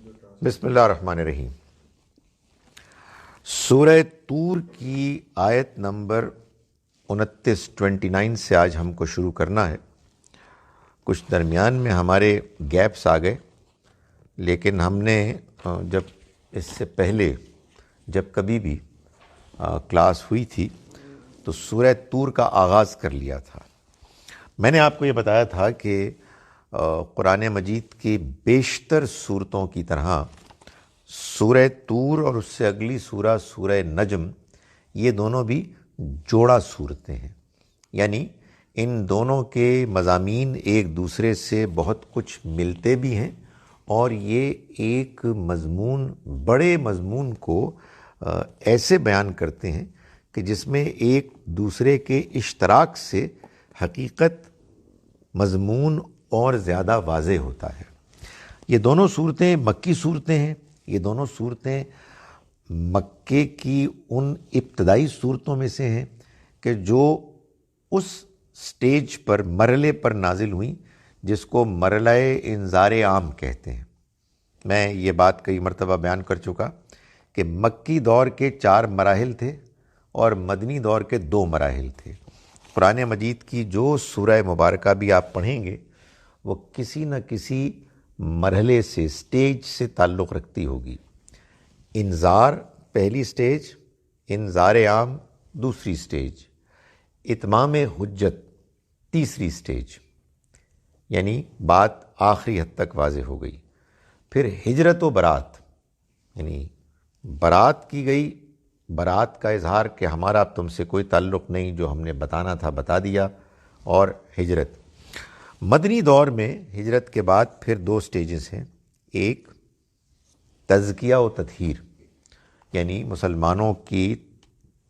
بسم اللہ الرحمن الرحیم۔ سورہ طور کی آیت نمبر 29 سے آج ہم کو شروع کرنا ہے۔ کچھ درمیان میں ہمارے گیپس آ گئے، لیکن ہم نے جب اس سے پہلے جب کبھی بھی کلاس ہوئی تھی تو سورہ طور کا آغاز کر لیا تھا۔ میں نے آپ کو یہ بتایا تھا کہ قرآن مجید کی بیشتر صورتوں کی طرح سورہ طور اور اس سے اگلی سورہ سورہ نجم، یہ دونوں بھی جوڑا صورتیں ہیں، یعنی ان دونوں کے مضامین ایک دوسرے سے بہت کچھ ملتے بھی ہیں، اور یہ ایک مضمون، بڑے مضمون کو ایسے بیان کرتے ہیں کہ جس میں ایک دوسرے کے اشتراک سے حقیقت، مضمون اور زیادہ واضح ہوتا ہے۔ یہ دونوں صورتیں مکی صورتیں ہیں۔ یہ دونوں صورتیں مکے کی ان ابتدائی صورتوں میں سے ہیں کہ جو اس سٹیج پر، مرحلے پر نازل ہوئیں جس کو مرحلہ انذار عام کہتے ہیں۔ میں یہ بات کئی مرتبہ بیان کر چکا کہ مکی دور کے 4 مراحل تھے اور مدنی دور کے 2 مراحل تھے۔ قرآن مجید کی جو سورہ مبارکہ بھی آپ پڑھیں گے وہ کسی نہ کسی مرحلے سے، سٹیج سے تعلق رکھتی ہوگی۔ انذار پہلی سٹیج، انذار عام دوسری سٹیج، اتمام حجت تیسری سٹیج، یعنی بات آخری حد تک واضح ہو گئی۔ پھر ہجرت و برات، یعنی برات کی گئی، برات کا اظہار کہ ہمارا اب تم سے کوئی تعلق نہیں، جو ہم نے بتانا تھا بتا دیا، اور ہجرت۔ مدنی دور میں ہجرت کے بعد پھر 2 سٹیجز ہیں، ایک تزکیہ و تطہیر، یعنی مسلمانوں کی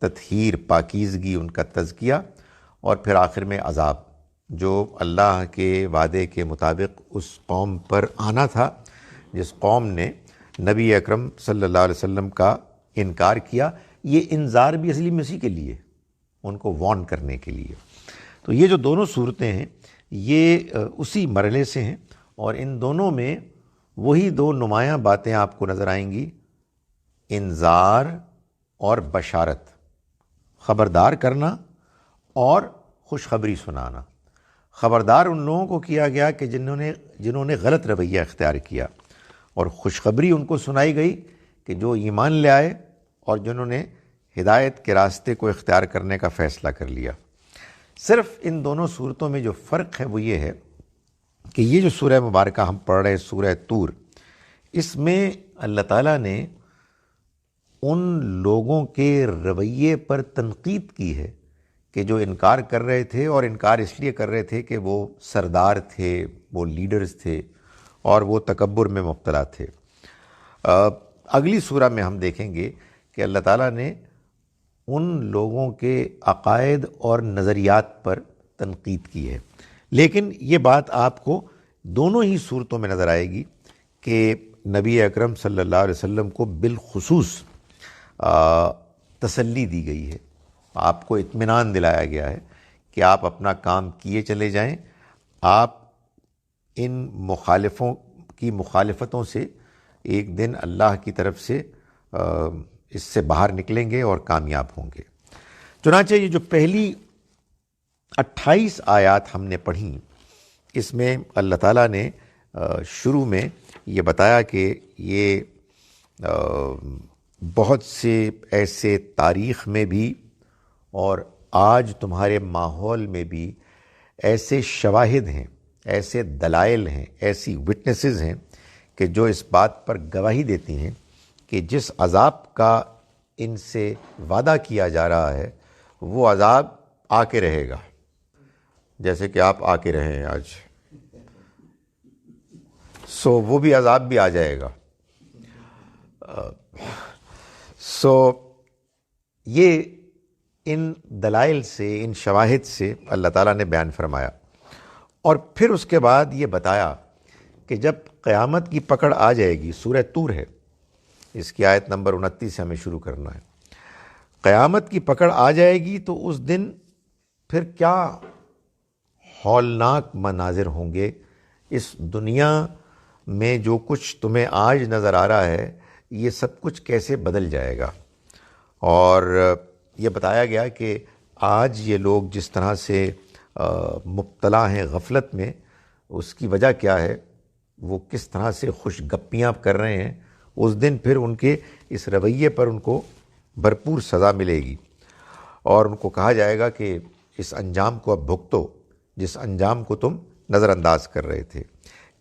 تطہیر، پاکیزگی، ان کا تزکیہ، اور پھر آخر میں عذاب، جو اللہ کے وعدے کے مطابق اس قوم پر آنا تھا جس قوم نے نبی اکرم صلی اللہ علیہ وسلم کا انکار کیا۔ یہ انذار بھی اصلی میں اسی کے لیے، ان کو وارن کرنے کے لیے۔ تو یہ جو دونوں صورتیں ہیں یہ اسی مرحلے سے ہیں، اور ان دونوں میں وہی 2 نمایاں باتیں آپ کو نظر آئیں گی، انذار اور بشارت، خبردار کرنا اور خوشخبری سنانا۔ خبردار ان لوگوں کو کیا گیا کہ جنہوں نے غلط رویہ اختیار کیا، اور خوشخبری ان کو سنائی گئی کہ جو ایمان لے آئے اور جنہوں نے ہدایت کے راستے کو اختیار کرنے کا فیصلہ کر لیا۔ صرف ان دونوں صورتوں میں جو فرق ہے وہ یہ ہے کہ یہ جو سورہ مبارکہ ہم پڑھ رہے ہیں، سورہ طور، اس میں اللہ تعالیٰ نے ان لوگوں کے رویے پر تنقید کی ہے کہ جو انکار کر رہے تھے، اور انکار اس لیے کر رہے تھے کہ وہ سردار تھے، وہ لیڈرز تھے، اور وہ تکبر میں مبتلا تھے۔ اگلی سورہ میں ہم دیکھیں گے کہ اللہ تعالیٰ نے ان لوگوں کے عقائد اور نظریات پر تنقید کی ہے، لیکن یہ بات آپ کو دونوں ہی صورتوں میں نظر آئے گی کہ نبی اکرم صلی اللہ علیہ وسلم کو بالخصوص تسلی دی گئی ہے، آپ کو اطمینان دلایا گیا ہے کہ آپ اپنا کام کیے چلے جائیں، آپ ان مخالفوں کی مخالفتوں سے ایک دن اللہ کی طرف سے اس سے باہر نکلیں گے اور کامیاب ہوں گے۔ چنانچہ یہ جو پہلی 28 آیات ہم نے پڑھیں، اس میں اللہ تعالیٰ نے شروع میں یہ بتایا کہ یہ بہت سے ایسے تاریخ میں بھی اور آج تمہارے ماحول میں بھی ایسے شواہد ہیں، ایسے دلائل ہیں، ایسی وٹنسز ہیں کہ جو اس بات پر گواہی دیتی ہیں کہ جس عذاب کا ان سے وعدہ کیا جا رہا ہے وہ عذاب آ کے رہے گا، جیسے کہ آپ آ کے رہے ہیں آج، وہ بھی عذاب بھی آ جائے گا۔ یہ ان دلائل سے، ان شواہد سے اللہ تعالیٰ نے بیان فرمایا، اور پھر اس کے بعد یہ بتایا کہ جب قیامت کی پکڑ آ جائے گی، سورہ طور ہے، اس کی آیت نمبر 29 سے ہمیں شروع کرنا ہے، قیامت کی پکڑ آ جائے گی تو اس دن پھر کیا ہولناک مناظر ہوں گے۔ اس دنیا میں جو کچھ تمہیں آج نظر آ رہا ہے یہ سب کچھ کیسے بدل جائے گا۔ اور یہ بتایا گیا کہ آج یہ لوگ جس طرح سے مبتلا ہیں غفلت میں، اس کی وجہ کیا ہے، وہ کس طرح سے خوش گپیاں کر رہے ہیں، اس دن پھر ان کے اس رویے پر ان کو بھرپور سزا ملے گی، اور ان کو کہا جائے گا کہ اس انجام کو اب بھگتو جس انجام کو تم نظر انداز کر رہے تھے۔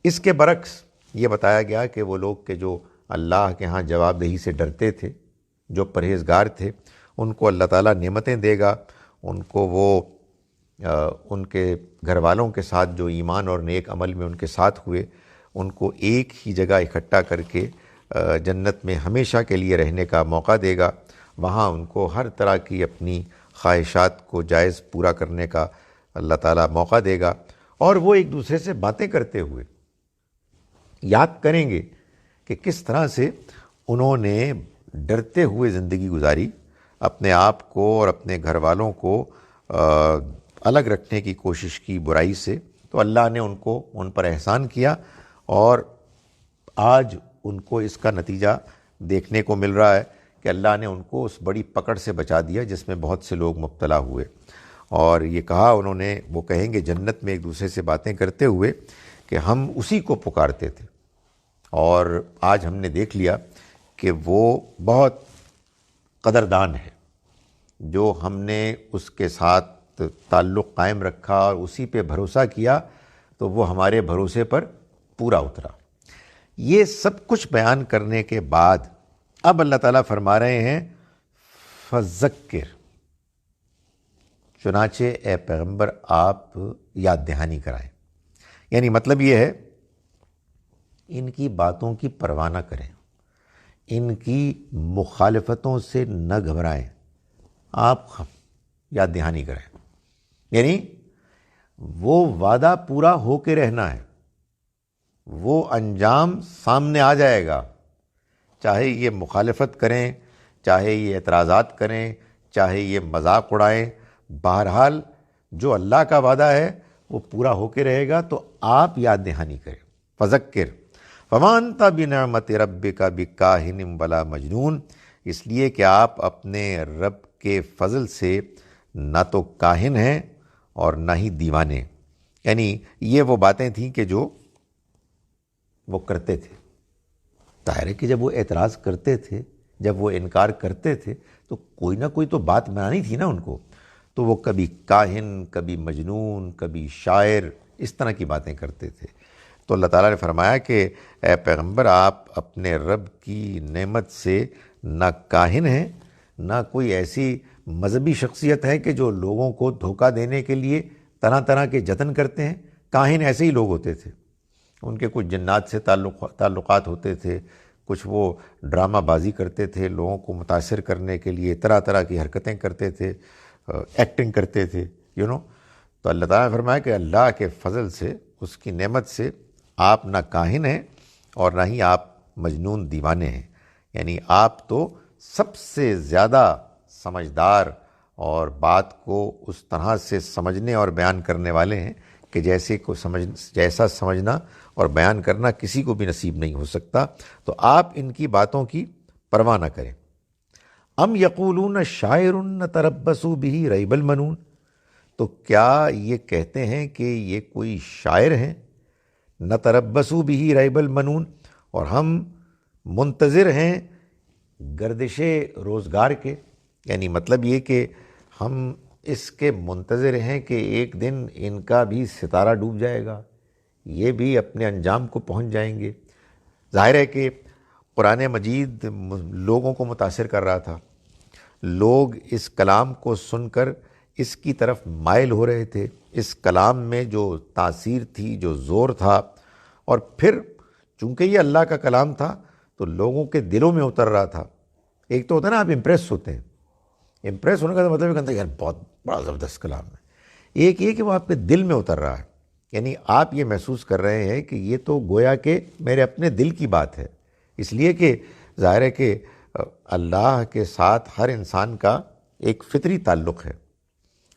اس کے برعکس یہ بتایا گیا کہ وہ لوگ کہ جو اللہ کے ہاں جواب دہی سے ڈرتے تھے، جو پرہیزگار تھے، ان کو اللہ تعالیٰ نعمتیں دے گا، ان کو وہ ان کے گھر والوں کے ساتھ جو ایمان اور نیک عمل میں ان کے ساتھ ہوئے، ان کو ایک ہی جگہ اکٹھا کر کے جنت میں ہمیشہ کے لیے رہنے کا موقع دے گا۔ وہاں ان کو ہر طرح کی اپنی خواہشات کو جائز پورا کرنے کا اللہ تعالیٰ موقع دے گا، اور وہ ایک دوسرے سے باتیں کرتے ہوئے یاد کریں گے کہ کس طرح سے انہوں نے ڈرتے ہوئے زندگی گزاری، اپنے آپ کو اور اپنے گھر والوں کو الگ رکھنے کی کوشش کی برائی سے، تو اللہ نے ان پر احسان کیا، اور آج ان کو اس کا نتیجہ دیکھنے کو مل رہا ہے کہ اللہ نے ان کو اس بڑی پکڑ سے بچا دیا جس میں بہت سے لوگ مبتلا ہوئے۔ اور یہ کہا انہوں نے، وہ کہیں گے جنت میں ایک دوسرے سے باتیں کرتے ہوئے کہ ہم اسی کو پکارتے تھے، اور آج ہم نے دیکھ لیا کہ وہ بہت قدردان ہے، جو ہم نے اس کے ساتھ تعلق قائم رکھا اور اسی پہ بھروسہ کیا تو وہ ہمارے بھروسے پر پورا اترا۔ یہ سب کچھ بیان کرنے کے بعد اب اللہ تعالیٰ فرما رہے ہیں فذکر، چنانچہ اے پیغمبر آپ یاد دہانی کرائیں۔ یعنی مطلب یہ ہے ان کی باتوں کی پرواہ نہ کریں، ان کی مخالفتوں سے نہ گھبرائیں، آپ یاد دہانی کریں۔ یعنی وہ وعدہ پورا ہو کے رہنا ہے، وہ انجام سامنے آ جائے گا، چاہے یہ مخالفت کریں، چاہے یہ اعتراضات کریں، چاہے یہ مذاق اڑائیں، بہرحال جو اللہ کا وعدہ ہے وہ پورا ہو کے رہے گا، تو آپ یاد دہانی کریں۔ فذکر فما انت بنعمت ربک بکاہن ولا مجنون، اس لیے کہ آپ اپنے رب کے فضل سے نہ تو کاہن ہیں اور نہ ہی دیوانے۔ یعنی یہ وہ باتیں تھیں کہ جو وہ کرتے تھے، ظاہر ہے کہ جب وہ اعتراض کرتے تھے، جب وہ انکار کرتے تھے تو کوئی نہ کوئی تو بات بنانی تھی نا ان کو، تو وہ کبھی کاہن، کبھی مجنون، کبھی شاعر، اس طرح کی باتیں کرتے تھے۔ تو اللہ تعالیٰ نے فرمایا کہ اے پیغمبر آپ اپنے رب کی نعمت سے نہ کاہن ہیں، نہ کوئی ایسی مذہبی شخصیت ہے کہ جو لوگوں کو دھوکہ دینے کے لیے طرح طرح کے جتن کرتے ہیں۔ کاہن ایسے ہی لوگ ہوتے تھے، ان کے کچھ جنات سے تعلقات ہوتے تھے، کچھ وہ ڈرامہ بازی کرتے تھے، لوگوں کو متاثر کرنے کے لیے طرح طرح کی حرکتیں کرتے تھے، ایکٹنگ کرتے تھے، تو اللہ تعالیٰ نے فرمایا کہ اللہ کے فضل سے، اس کی نعمت سے آپ نہ کاہن ہیں اور نہ ہی آپ مجنون دیوانے ہیں۔ یعنی آپ تو سب سے زیادہ سمجھدار اور بات کو اس طرح سے سمجھنے اور بیان کرنے والے ہیں کہ جیسا سمجھنا اور بیان کرنا کسی کو بھی نصیب نہیں ہو سکتا۔ تو آپ ان کی باتوں کی پرواہ نہ کریں۔ ام یقولون شاعر نتربص بہ ریب المنون، تو کیا یہ کہتے ہیں کہ یہ کوئی شاعر ہیں، نتربص بہ ریب المنون، اور ہم منتظر ہیں گردش روزگار کے۔ یعنی مطلب یہ کہ ہم اس کے منتظر ہیں کہ ایک دن ان کا بھی ستارہ ڈوب جائے گا، یہ بھی اپنے انجام کو پہنچ جائیں گے۔ ظاہر ہے کہ قرآن مجید لوگوں کو متاثر کر رہا تھا، لوگ اس کلام کو سن کر اس کی طرف مائل ہو رہے تھے، اس کلام میں جو تاثیر تھی، جو زور تھا، اور پھر چونکہ یہ اللہ کا کلام تھا تو لوگوں کے دلوں میں اتر رہا تھا۔ ایک تو ہوتا ہے نا آپ امپریس ہوتے ہیں، امپریس ہونے کا مطلب یہ کہتا ہے یار بہت بڑا زبردست کلام ہے، ایک یہ کہ وہ آپ کے دل میں اتر رہا ہے، یعنی آپ یہ محسوس کر رہے ہیں کہ یہ تو گویا کہ میرے اپنے دل کی بات ہے۔ اس لیے کہ ظاہر ہے کہ اللہ کے ساتھ ہر انسان کا ایک فطری تعلق ہے،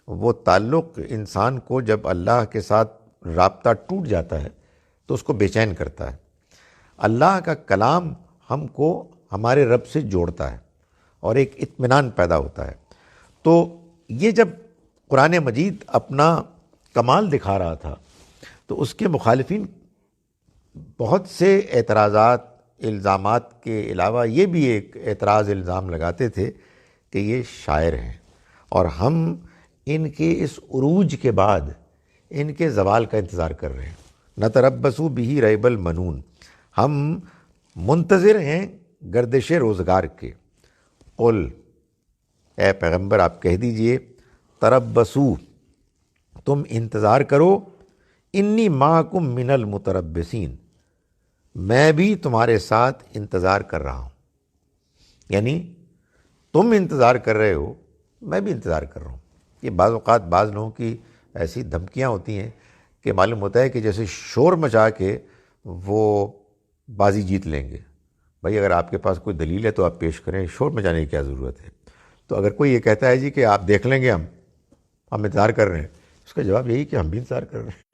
وہ تعلق انسان کو جب اللہ کے ساتھ رابطہ ٹوٹ جاتا ہے تو اس کو بے چین کرتا ہے۔ اللہ کا کلام ہم کو ہمارے رب سے جوڑتا ہے اور ایک اطمینان پیدا ہوتا ہے۔ تو یہ جب قرآن مجید اپنا کمال دکھا رہا تھا تو اس کے مخالفین بہت سے اعتراضات، الزامات کے علاوہ یہ بھی ایک اعتراض الزام لگاتے تھے کہ یہ شاعر ہیں، اور ہم ان کے اس عروج کے بعد ان کے زوال کا انتظار کر رہے ہیں۔ نتربصوا بہ ریب المنون، ہم منتظر ہیں گردش روزگار کے۔ قل، اے پیغمبر آپ کہہ دیجئے، تربصوا، تم انتظار کرو، انی معکم من المتربصین، میں بھی تمہارے ساتھ انتظار کر رہا ہوں۔ یعنی تم انتظار کر رہے ہو، میں بھی انتظار کر رہا ہوں۔ یہ بعض اوقات بعض لوگوں کی ایسی دھمکیاں ہوتی ہیں کہ معلوم ہوتا ہے کہ جیسے شور مچا کے وہ بازی جیت لیں گے۔ بھائی اگر آپ کے پاس کوئی دلیل ہے تو آپ پیش کریں، شور مچانے کی کیا ضرورت ہے؟ تو اگر کوئی یہ کہتا ہے جی کہ آپ دیکھ لیں گے، ہم انتظار کر رہے ہیں، اس کا جواب یہی کہ ہم بھی انتظار کر رہے ہیں۔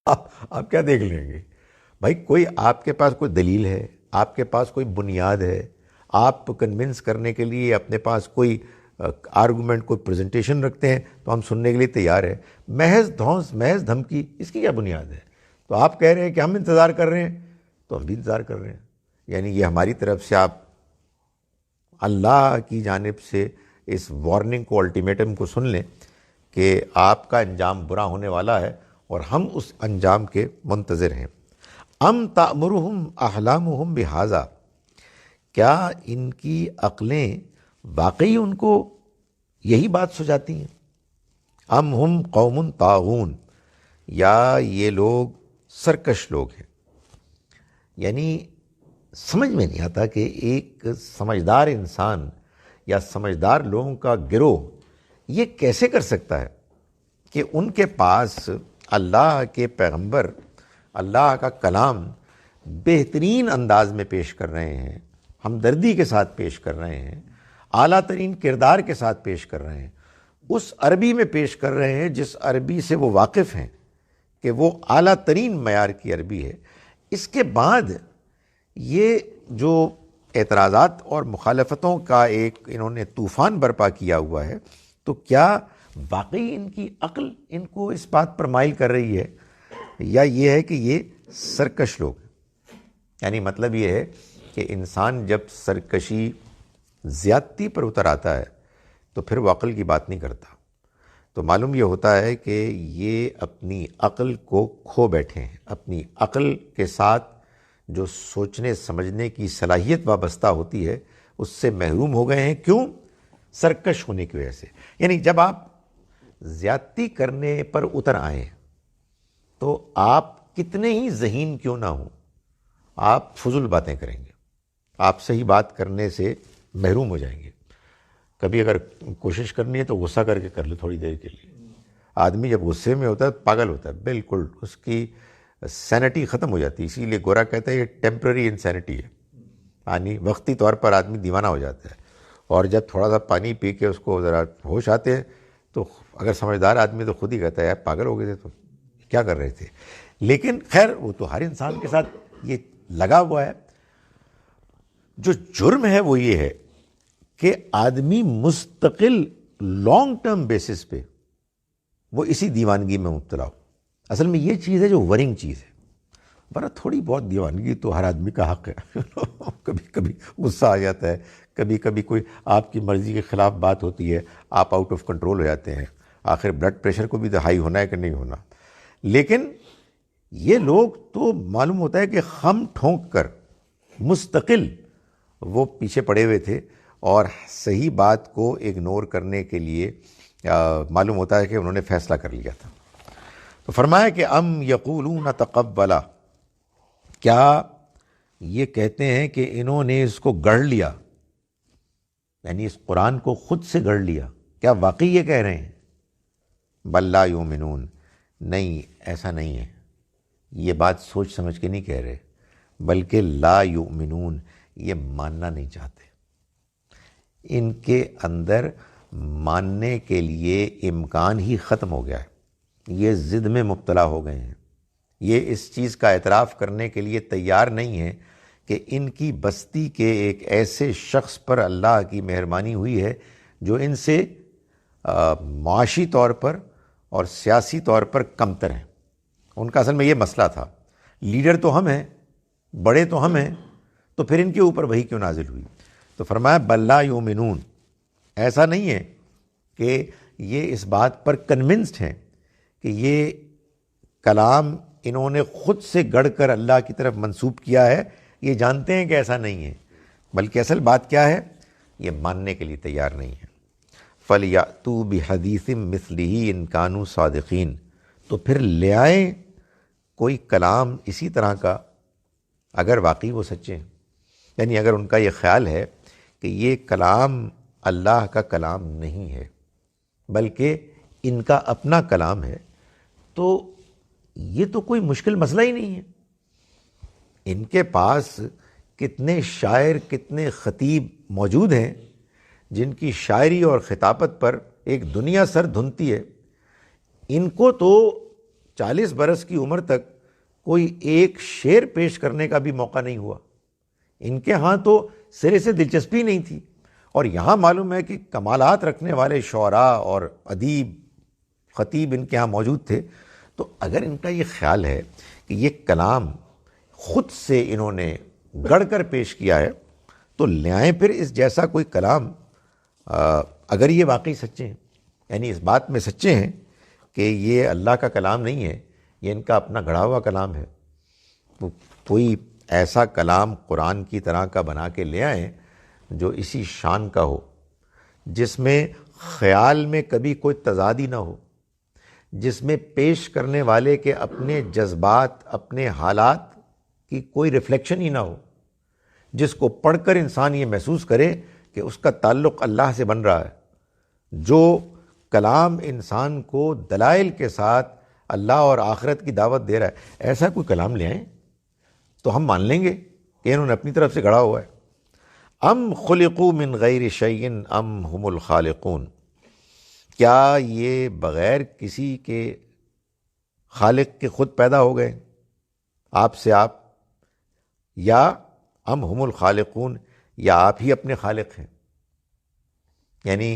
آپ کیا دیکھ لیں گے؟ بھائی کوئی آپ کے پاس کوئی دلیل ہے، آپ کے پاس کوئی بنیاد ہے، آپ کنونس کرنے کے لیے اپنے پاس کوئی آرگومنٹ، کوئی پریزنٹیشن رکھتے ہیں تو ہم سننے کے لیے تیار ہیں۔ محض دھونس، محض دھمکی، اس کی کیا بنیاد ہے؟ تو آپ کہہ رہے ہیں کہ ہم انتظار کر رہے ہیں تو ہم بھی انتظار کر رہے ہیں۔ یعنی یہ ہماری طرف سے آپ اللہ کی جانب سے اس وارننگ کو، الٹیمیٹم کو سن لیں کہ آپ کا انجام برا ہونے والا ہے اور ہم اس انجام کے منتظر ہیں۔ ام تأمرہم احلامہم بہذا، کیا ان کی عقلیں واقعی ان کو یہی بات سجاتی ہیں؟ ام ہم قوم طاغون، یا یہ لوگ سرکش لوگ ہیں۔ یعنی سمجھ میں نہیں آتا کہ ایک سمجھدار انسان یا سمجھدار لوگوں کا گروہ یہ کیسے کر سکتا ہے کہ ان کے پاس اللہ کے پیغمبر اللہ کا کلام بہترین انداز میں پیش کر رہے ہیں، ہمدردی کے ساتھ پیش کر رہے ہیں، اعلیٰ ترین کردار کے ساتھ پیش کر رہے ہیں، اس عربی میں پیش کر رہے ہیں جس عربی سے وہ واقف ہیں کہ وہ اعلیٰ ترین معیار کی عربی ہے۔ اس کے بعد یہ جو اعتراضات اور مخالفتوں کا ایک انہوں نے طوفان برپا کیا ہوا ہے، تو کیا واقعی ان کی عقل ان کو اس بات پر مائل کر رہی ہے، یا یہ ہے کہ یہ سرکش لوگ؟ یعنی مطلب یہ ہے کہ انسان جب سرکشی، زیادتی پر اتر آتا ہے تو پھر وہ عقل کی بات نہیں کرتا۔ تو معلوم یہ ہوتا ہے کہ یہ اپنی عقل کو کھو بیٹھے ہیں، اپنی عقل کے ساتھ جو سوچنے سمجھنے کی صلاحیت وابستہ ہوتی ہے اس سے محروم ہو گئے ہیں۔ کیوں؟ سرکش ہونے کی وجہ سے۔ یعنی جب آپ زیادتی کرنے پر اتر آئیں تو آپ کتنے ہی ذہین کیوں نہ ہوں، آپ فضول باتیں کریں گے، آپ صحیح بات کرنے سے محروم ہو جائیں گے۔ کبھی اگر کوشش کرنی ہے تو غصہ کر کے کر لو تھوڑی دیر کے لیے۔ آدمی جب غصے میں ہوتا ہے پاگل ہوتا ہے، بالکل اس کی سینٹی ختم ہو جاتی ہے۔ اسی لیے گورا کہتا ہے یہ ٹیمپرری انسینٹی ہے، یعنی وقتی طور پر آدمی دیوانہ ہو جاتا ہے، اور جب تھوڑا سا پانی پی کے اس کو ذرا ہوش آتے ہیں تو اگر سمجھدار آدمی تو خود ہی کہتا ہے یار پاگل ہو گئے تھے، تو کیا کر رہے تھے۔ لیکن خیر وہ تو ہر انسان کے ساتھ یہ لگا ہوا ہے۔ جو جرم ہے وہ یہ ہے کہ آدمی مستقل لانگ ٹرم بیسس پہ وہ اسی دیوانگی میں مبتلا ہو۔ اصل میں یہ چیز ہے جو ورنگ چیز ہے، ورنہ تھوڑی بہت دیوانگی تو ہر آدمی کا حق ہے۔ کبھی کبھی غصہ آ جاتا ہے، کبھی کبھی کوئی آپ کی مرضی کے خلاف بات ہوتی ہے، آپ آؤٹ آف کنٹرول ہو جاتے ہیں۔ آخر بلڈ پریشر کو بھی تو ہائی ہونا ہے کہ نہیں ہونا۔ لیکن یہ لوگ تو معلوم ہوتا ہے کہ خم ٹھونک کر مستقل وہ پیچھے پڑے ہوئے تھے، اور صحیح بات کو اگنور کرنے کے لیے معلوم ہوتا ہے کہ انہوں نے فیصلہ کر لیا تھا۔ تو فرمایا کہ ام یقولون تقبلا، کیا یہ کہتے ہیں کہ انہوں نے اس کو گڑھ لیا، یعنی اس قرآن کو خود سے گڑھ لیا؟ کیا واقعی یہ کہہ رہے ہیں؟ بل لا یؤمنون، نہیں ایسا نہیں ہے، یہ بات سوچ سمجھ کے نہیں کہہ رہے، بلکہ لا یؤمنون، یہ ماننا نہیں چاہتے۔ ان کے اندر ماننے کے لیے امکان ہی ختم ہو گیا ہے، یہ ضد میں مبتلا ہو گئے ہیں، یہ اس چیز کا اعتراف کرنے کے لیے تیار نہیں ہیں کہ ان کی بستی کے ایک ایسے شخص پر اللہ کی مہربانی ہوئی ہے جو ان سے معاشی طور پر اور سیاسی طور پر کمتر ہیں۔ ان کا اصل میں یہ مسئلہ تھا، لیڈر تو ہم ہیں، بڑے تو ہم ہیں، تو پھر ان کے اوپر وحی کیوں نازل ہوئی؟ تو فرمایا بل لا یؤمنون، ایسا نہیں ہے کہ یہ اس بات پر کنونسڈ ہیں کہ یہ کلام انہوں نے خود سے گڑھ کر اللہ کی طرف منسوب کیا ہے، یہ جانتے ہیں کہ ایسا نہیں ہے، بلکہ اصل بات کیا ہے، یہ ماننے کے لیے تیار نہیں ہے۔ فَلْيَأْتُوا بِحَدِيثٍ مِثْلِهِ إِن كَانُوا صَادِقِينَ، تو پھر لے آئیں کوئی کلام اسی طرح کا اگر واقعی وہ سچے ہیں، یعنی اگر ان کا یہ خیال ہے کہ یہ کلام اللہ کا کلام نہیں ہے بلکہ ان کا اپنا کلام ہے، تو یہ تو کوئی مشکل مسئلہ ہی نہیں ہے۔ ان کے پاس کتنے شاعر، کتنے خطیب موجود ہیں جن کی شاعری اور خطابت پر ایک دنیا سر دھنتی ہے۔ ان کو تو 40 برس کی عمر تک کوئی ایک شعر پیش کرنے کا بھی موقع نہیں ہوا، ان کے ہاں تو سرے سے دلچسپی نہیں تھی، اور یہاں معلوم ہے کہ کمالات رکھنے والے شعراء اور ادیب خطیب ان کے ہاں موجود تھے۔ تو اگر ان کا یہ خیال ہے کہ یہ کلام خود سے انہوں نے گڑھ کر پیش کیا ہے، تو لے آئیں پھر اس جیسا کوئی کلام، اگر یہ واقعی سچے ہیں، یعنی اس بات میں سچے ہیں کہ یہ اللہ کا کلام نہیں ہے، یہ ان کا اپنا گھڑا ہوا کلام ہے، تو کوئی ایسا کلام قرآن کی طرح کا بنا کے لے آئیں جو اسی شان کا ہو، جس میں خیال میں کبھی کوئی تضادی نہ ہو، جس میں پیش کرنے والے کے اپنے جذبات، اپنے حالات کی کوئی ریفلیکشن ہی نہ ہو، جس کو پڑھ کر انسان یہ محسوس کرے کہ اس کا تعلق اللہ سے بن رہا ہے۔ جو کلام انسان کو دلائل کے ساتھ اللہ اور آخرت کی دعوت دے رہا ہے، ایسا کوئی کلام لے آئیں تو ہم مان لیں گے کہ انہوں نے اپنی طرف سے گڑھا ہوا ہے۔ ام خلقوا من غیر شیء ام هم الخالقون، کیا یہ بغیر کسی کے خالق کے خود پیدا ہو گئے آپ سے آپ، یا ام هم الخالقون، یا آپ ہی اپنے خالق ہیں؟ یعنی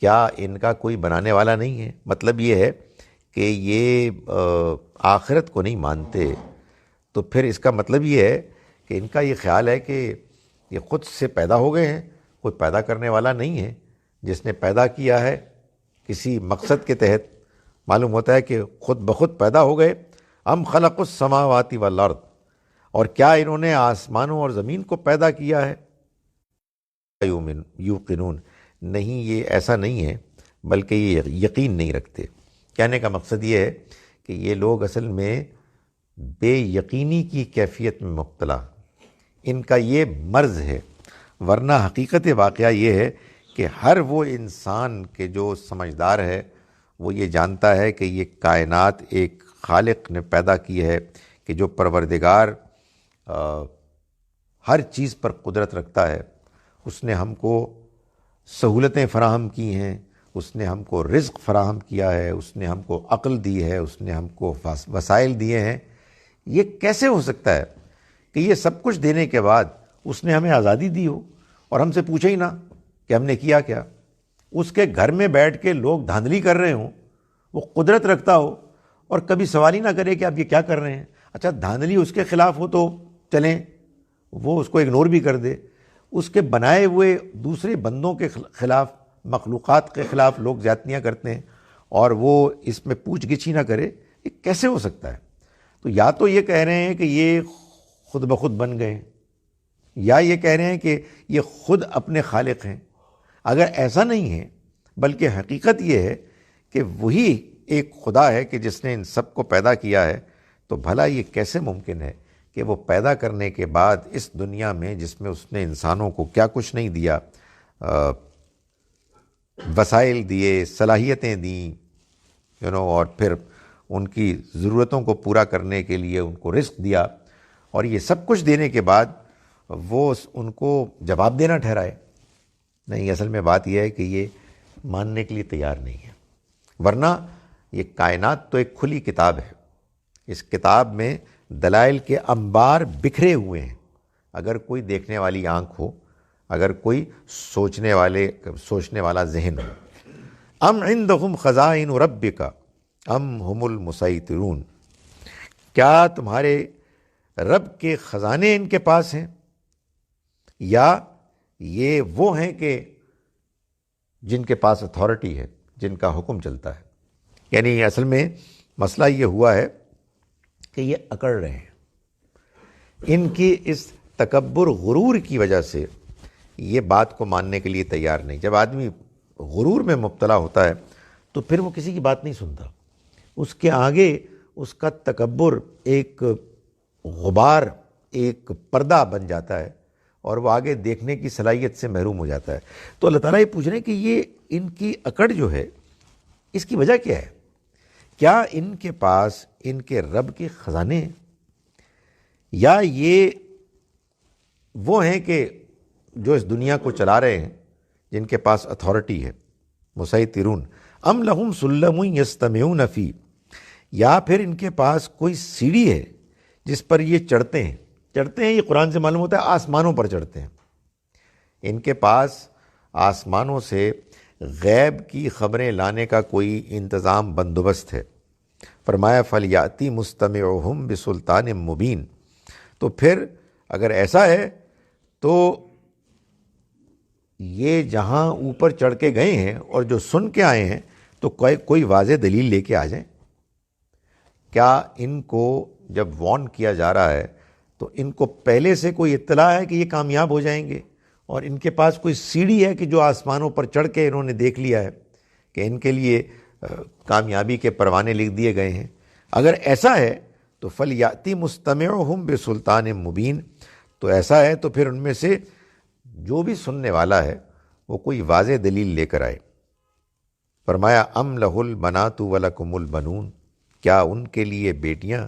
کیا ان کا کوئی بنانے والا نہیں ہے؟ مطلب یہ ہے کہ یہ آخرت کو نہیں مانتے، تو پھر اس کا مطلب یہ ہے کہ ان کا یہ خیال ہے کہ یہ خود سے پیدا ہو گئے ہیں، کوئی پیدا کرنے والا نہیں ہے۔ جس نے پیدا کیا ہے کسی مقصد کے تحت، معلوم ہوتا ہے کہ خود بخود پیدا ہو گئے۔ ام خلقوا السماوات والارض، اور کیا انہوں نے آسمانوں اور زمین کو پیدا کیا ہے؟ یوقنون، نہیں، یہ ایسا نہیں ہے، بلکہ یہ یقین نہیں رکھتے۔ کہنے کا مقصد یہ ہے کہ یہ لوگ اصل میں بے یقینی کی کیفیت میں مبتلا، ان کا یہ مرض ہے، ورنہ حقیقت واقعہ یہ ہے کہ ہر وہ انسان کے جو سمجھدار ہے وہ یہ جانتا ہے کہ یہ کائنات ایک خالق نے پیدا کی ہے، کہ جو پروردگار ہر چیز پر قدرت رکھتا ہے، اس نے ہم کو سہولتیں فراہم کی ہیں، اس نے ہم کو رزق فراہم کیا ہے، اس نے ہم کو عقل دی ہے، اس نے ہم کو وسائل دیے ہیں۔ یہ کیسے ہو سکتا ہے کہ یہ سب کچھ دینے کے بعد اس نے ہمیں آزادی دی ہو اور ہم سے پوچھے ہی نہ کہ ہم نے کیا کیا؟ اس کے گھر میں بیٹھ کے لوگ دھاندلی کر رہے ہوں، وہ قدرت رکھتا ہو اور کبھی سوال ہی نہ کرے کہ آپ یہ کیا کر رہے ہیں۔ اچھا، دھاندلی اس کے خلاف ہو تو چلیں، وہ اس کو اگنور بھی کر دے، اس کے بنائے ہوئے دوسرے بندوں کے خلاف، مخلوقات کے خلاف لوگ زیادتیاں کرتے ہیں اور وہ اس میں پوچھ گچھ ہی نہ کرے، یہ کیسے ہو سکتا ہے؟ تو یا تو یہ کہہ رہے ہیں کہ یہ خود بخود بن گئے ہیں، یا یہ کہہ رہے ہیں کہ یہ خود اپنے خالق ہیں۔ اگر ایسا نہیں ہے، بلکہ حقیقت یہ ہے کہ وہی ایک خدا ہے کہ جس نے ان سب کو پیدا کیا ہے، تو بھلا یہ کیسے ممکن ہے کہ وہ پیدا کرنے کے بعد اس دنیا میں، جس میں اس نے انسانوں کو کیا کچھ نہیں دیا، وسائل دیے، صلاحیتیں دیں، اور پھر ان کی ضرورتوں کو پورا کرنے کے لیے ان کو رزق دیا، اور یہ سب کچھ دینے کے بعد وہ ان کو جواب دینا ٹھہرائے؟ نہیں، اصل میں بات یہ ہے کہ یہ ماننے کے لیے تیار نہیں ہے، ورنہ یہ کائنات تو ایک کھلی کتاب ہے، اس کتاب میں دلائل کے انبار بکھرے ہوئے ہیں. اگر کوئی دیکھنے والی آنکھ ہو، اگر کوئی سوچنے والا ذہن ہو. ام عندہم خزائن ربک ام ہم المسیطرون، کیا تمہارے رب کے خزانے ان کے پاس ہیں، یا یہ وہ ہیں کہ جن کے پاس اتھارٹی ہے، جن کا حکم چلتا ہے. یعنی اصل میں مسئلہ یہ ہوا ہے کہ یہ اکڑ رہے ہیں. ان کی اس تکبر غرور کی وجہ سے یہ بات کو ماننے کے لیے تیار نہیں. جب آدمی غرور میں مبتلا ہوتا ہے تو پھر وہ کسی کی بات نہیں سنتا. اس کے آگے اس کا تکبر ایک غبار، ایک پردہ بن جاتا ہے اور وہ آگے دیکھنے کی صلاحیت سے محروم ہو جاتا ہے. تو اللہ تعالیٰ یہ پوچھ رہے ہیں کہ یہ ان کی اکڑ جو ہے اس کی وجہ کیا ہے؟ کیا ان کے پاس ان کے رب کے خزانے ہیں، یا یہ وہ ہیں کہ جو اس دنیا کو چلا رہے ہیں، جن کے پاس اتھارٹی ہے؟ مسیطرون. ام لہم سلم یستمعون فی، یا پھر ان کے پاس کوئی سیڑھی ہے جس پر یہ چڑھتے ہیں. یہ قرآن سے معلوم ہوتا ہے آسمانوں پر چڑھتے ہیں. ان کے پاس آسمانوں سے غیب کی خبریں لانے کا کوئی انتظام بندوبست ہے. فرمایا فلیاتی مستمعہم بسلطان مبین. تو پھر اگر ایسا ہے تو یہ جہاں اوپر چڑھ کے گئے ہیں اور جو سن کے آئے ہیں تو کوئی واضح دلیل لے کے آ جائیں. کیا ان کو جب وارن کیا جا رہا ہے تو ان کو پہلے سے کوئی اطلاع ہے کہ یہ کامیاب ہو جائیں گے، اور ان کے پاس کوئی سیڑھی ہے کہ جو آسمانوں پر چڑھ کے انہوں نے دیکھ لیا ہے کہ ان کے لیے کامیابی کے پروانے لکھ دیے گئے ہیں؟ اگر ایسا ہے تو فلیاتی مستمعہم بسلطان مبین. تو ایسا ہے تو پھر ان میں سے جو بھی سننے والا ہے وہ کوئی واضح دلیل لے کر آئے. فرمایا ام لہ البنات ولکم البنون، کیا ان کے لیے بیٹیاں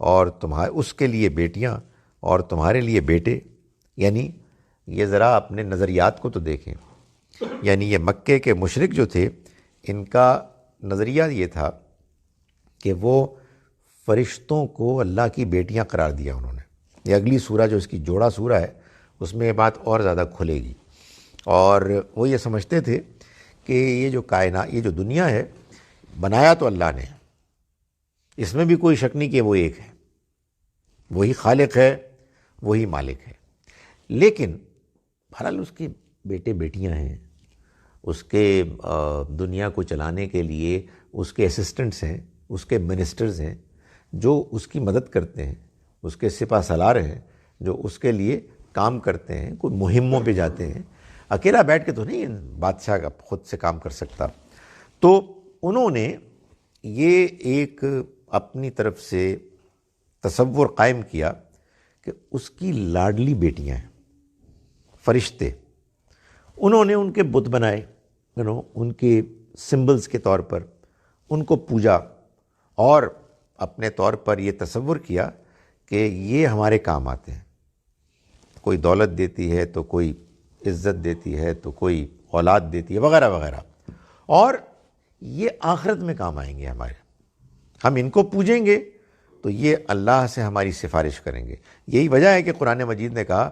اور اس کے لیے بیٹیاں اور تمہارے لیے بیٹے. یعنی یہ ذرا اپنے نظریات کو تو دیکھیں. یعنی یہ مکے کے مشرک جو تھے، ان کا نظریہ یہ تھا کہ وہ فرشتوں کو اللہ کی بیٹیاں قرار دیا انہوں نے. یہ اگلی سورہ جو اس کی جوڑا سورہ ہے اس میں یہ بات اور زیادہ کھلے گی. اور وہ یہ سمجھتے تھے کہ یہ جو کائنات، یہ جو دنیا ہے، بنایا تو اللہ نے، اس میں بھی کوئی شک نہیں کہ وہ ایک ہے، وہی خالق ہے، وہی مالک ہے. لیکن بہرحال اس کے بیٹے بیٹیاں ہیں، اس کے دنیا کو چلانے کے لیے اس کے اسسٹنٹس ہیں، اس کے منسٹرز ہیں جو اس کی مدد کرتے ہیں، اس کے سپہ سالار ہیں جو اس کے لیے کام کرتے ہیں، کوئی مہموں پہ جاتے ہیں. اکیلا بیٹھ کے تو نہیں بادشاہ کا خود سے کام کر سکتا. تو انہوں نے یہ ایک اپنی طرف سے تصور قائم کیا کہ اس کی لاڈلی بیٹیاں ہیں فرشتے. انہوں نے ان کے بت بنائے، ان کے سمبلز کے طور پر ان کو پوجا، اور اپنے طور پر یہ تصور کیا کہ یہ ہمارے کام آتے ہیں. کوئی دولت دیتی ہے تو کوئی عزت دیتی ہے تو کوئی اولاد دیتی ہے، وغیرہ وغیرہ، اور یہ آخرت میں کام آئیں گے ہمارے. ہم ان کو پوجیں گے تو یہ اللہ سے ہماری سفارش کریں گے. یہی وجہ ہے کہ قرآن مجید نے کہا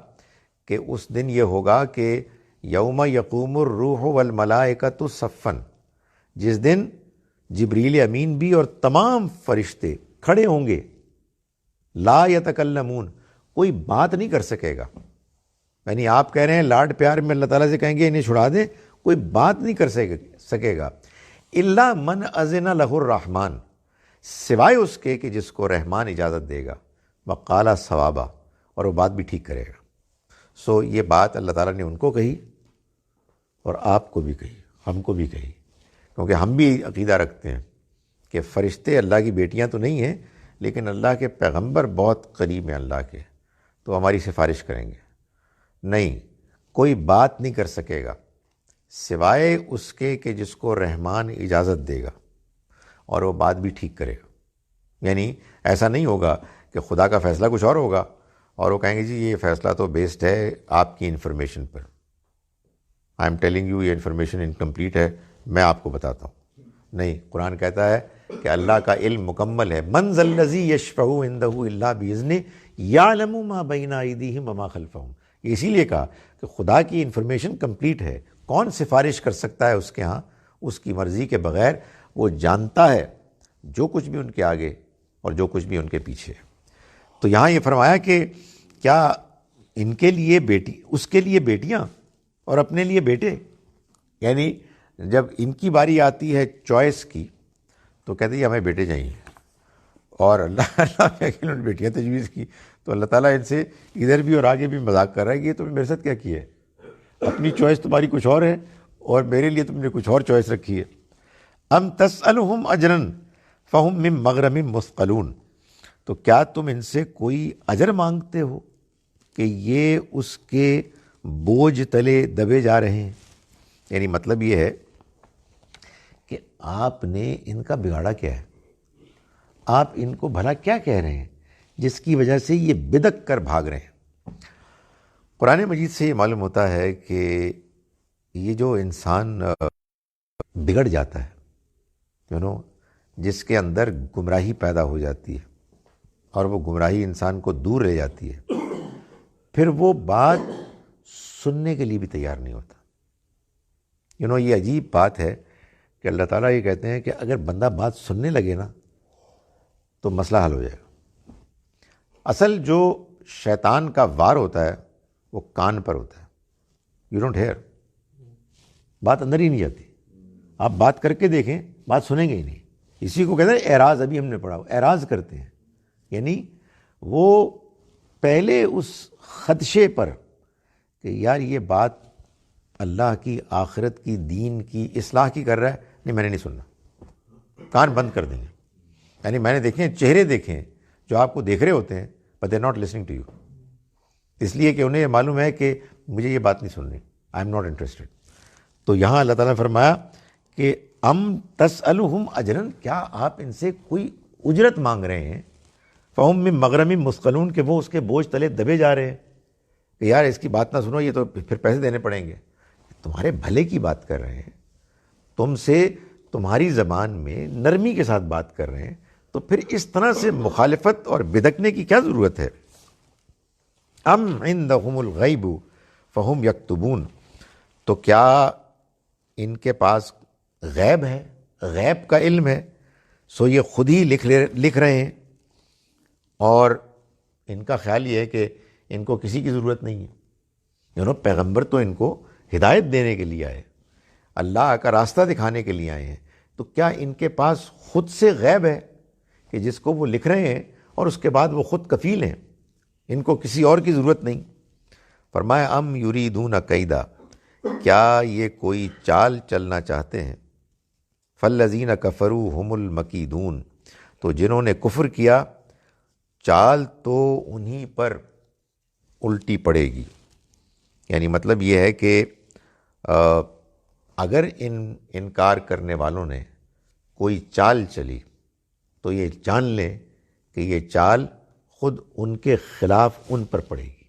کہ اس دن یہ ہوگا کہ یوم یقوم الروح والملائکۃ صفاً، جس دن جبریل امین بھی اور تمام فرشتے کھڑے ہوں گے. لا یتکلمون، کوئی بات نہیں کر سکے گا. یعنی آپ کہہ رہے ہیں لاڈ پیار میں اللہ تعالیٰ سے کہیں گے انہیں چھڑا دیں، کوئی بات نہیں کر سکے گا. الا من اذن لہ الرحمن، سوائے اس کے کہ جس کو رحمان اجازت دے گا. وقال صوابا، اور وہ بات بھی ٹھیک کرے گا. سو یہ بات اللہ تعالیٰ نے ان کو کہی اور آپ کو بھی کہی، ہم کو بھی کہی، کیونکہ ہم بھی عقیدہ رکھتے ہیں کہ فرشتے اللہ کی بیٹیاں تو نہیں ہیں، لیکن اللہ کے پیغمبر بہت قریب ہیں اللہ کے، تو ہماری سفارش کریں گے. نہیں، کوئی بات نہیں کر سکے گا سوائے اس کے کہ جس کو رحمان اجازت دے گا، اور وہ بات بھی ٹھیک کرے گا. یعنی ایسا نہیں ہوگا کہ خدا کا فیصلہ کچھ اور ہوگا اور وہ کہیں گے جی یہ فیصلہ تو بیسڈ ہے آپ کی information per, I am telling you یہ انفارمیشن انکمپلیٹ ہے، میں آپ کو بتاتا ہوں. نہیں، قرآن کہتا ہے کہ اللہ کا علم مکمل ہے. من ذا الذی یشفع عندہ الا باذنہ یعلم ما بین ایدیہم وما خلفہم. اسی لیے کہا کہ خدا کی انفارمیشن کمپلیٹ ہے. کون سفارش کر سکتا ہے اس کے ہاں اس کی مرضی کے بغیر؟ وہ جانتا ہے جو کچھ بھی ان کے آگے اور جو کچھ بھی ان کے پیچھے. تو یہاں یہ فرمایا کہ کیا ان کے لیے بیٹی، اس کے لیے بیٹیاں اور اپنے لیے بیٹے. یعنی جب ان کی باری آتی ہے چوائس کی تو کہتے ہیں ہمیں بیٹے چاہیے، اور اللہ نے انہوں نے بیٹیاں تجویز کی. تو اللہ تعالیٰ ان سے ادھر بھی اور آگے بھی مذاق کر رہا ہے کہ یہ تم نے میرے ساتھ کیا کیا ہے، اپنی چوائس تمہاری کچھ اور ہے اور میرے لیے تم نے کچھ اور چوائس رکھی ہے. ام تسألہم اجرا فہم من مغرم مثقلون. تو کیا تم ان سے کوئی اجر مانگتے ہو کہ یہ اس کے بوجھ تلے دبے جا رہے ہیں؟ یعنی مطلب یہ ہے کہ آپ نے ان کا بگاڑا کیا ہے، آپ ان کو بھلا کیا کہہ رہے ہیں جس کی وجہ سے یہ بدک کر بھاگ رہے ہیں. قرآن مجید سے یہ معلوم ہوتا ہے کہ یہ جو انسان بگڑ جاتا ہے جس کے اندر گمراہی پیدا ہو جاتی ہے اور وہ گمراہی انسان کو دور لے جاتی ہے، پھر وہ بات سننے کے لیے بھی تیار نہیں ہوتا. یہ عجیب بات ہے کہ اللہ تعالیٰ یہ کہتے ہیں کہ اگر بندہ بات سننے لگے نا تو مسئلہ حل ہو جائے گا. اصل جو شیطان کا وار ہوتا ہے وہ کان پر ہوتا ہے. یو ڈونٹ ہیئر، بات اندر ہی نہیں جاتی. آپ بات کر کے دیکھیں، بات سنیں گے ہی نہیں. اسی کو کہتے ہیں اعراض. ابھی ہم نے پڑھا اعراض کرتے ہیں، یعنی وہ پہلے اس خدشے پر کہ یار یہ بات اللہ کی، آخرت کی، دین کی، اصلاح کی کر رہا ہے، نہیں میں نے نہیں سننا، کان بند کر دیں گے. یعنی میں نے دیکھے چہرے دیکھے ہیں جو آپ کو دیکھ رہے ہوتے ہیں but they not listening to you, اس لیے کہ انہیں یہ معلوم ہے کہ مجھے یہ بات نہیں سننی، آئی ایم ناٹ انٹرسٹڈ. تو یہاں اللہ تعالیٰ نے فرمایا کہ ام تسألہم اجرا، کیا آپ ان سے کوئی اجرت مانگ رہے ہیں؟ فہم من مغرم مثقلون، کہ وہ اس کے بوجھ تلے دبے جا رہے ہیں کہ یار اس کی بات نہ سنو، یہ تو پھر پیسے دینے پڑیں گے. تمہارے بھلے کی بات کر رہے ہیں، تم سے تمہاری زبان میں نرمی کے ساتھ بات کر رہے ہیں، تو پھر اس طرح سے مخالفت اور بدکنے کی کیا ضرورت ہے؟ ام عندہم الغیب فہم یکتبون. تو کیا ان کے پاس غیب ہے، غیب کا علم ہے، سو یہ خود ہی لکھ رہے ہیں، اور ان کا خیال یہ ہے کہ ان کو کسی کی ضرورت نہیں ہے. پیغمبر تو ان کو ہدایت دینے کے لیے آئے، اللہ کا راستہ دکھانے کے لیے آئے ہیں. تو کیا ان کے پاس خود سے غیب ہے کہ جس کو وہ لکھ رہے ہیں اور اس کے بعد وہ خود کفیل ہیں، ان کو کسی اور کی ضرورت نہیں؟ فرمایا ام یریدون کیدا، کیا یہ کوئی چال چلنا چاہتے ہیں؟ فالذین کفروا هم المکیدون، تو جنہوں نے کفر کیا چال تو انہی پر الٹی پڑے گی. یعنی مطلب یہ ہے کہ اگر انکار کرنے والوں نے کوئی چال چلی تو یہ جان لیں کہ یہ چال خود ان کے خلاف ان پر پڑے گی.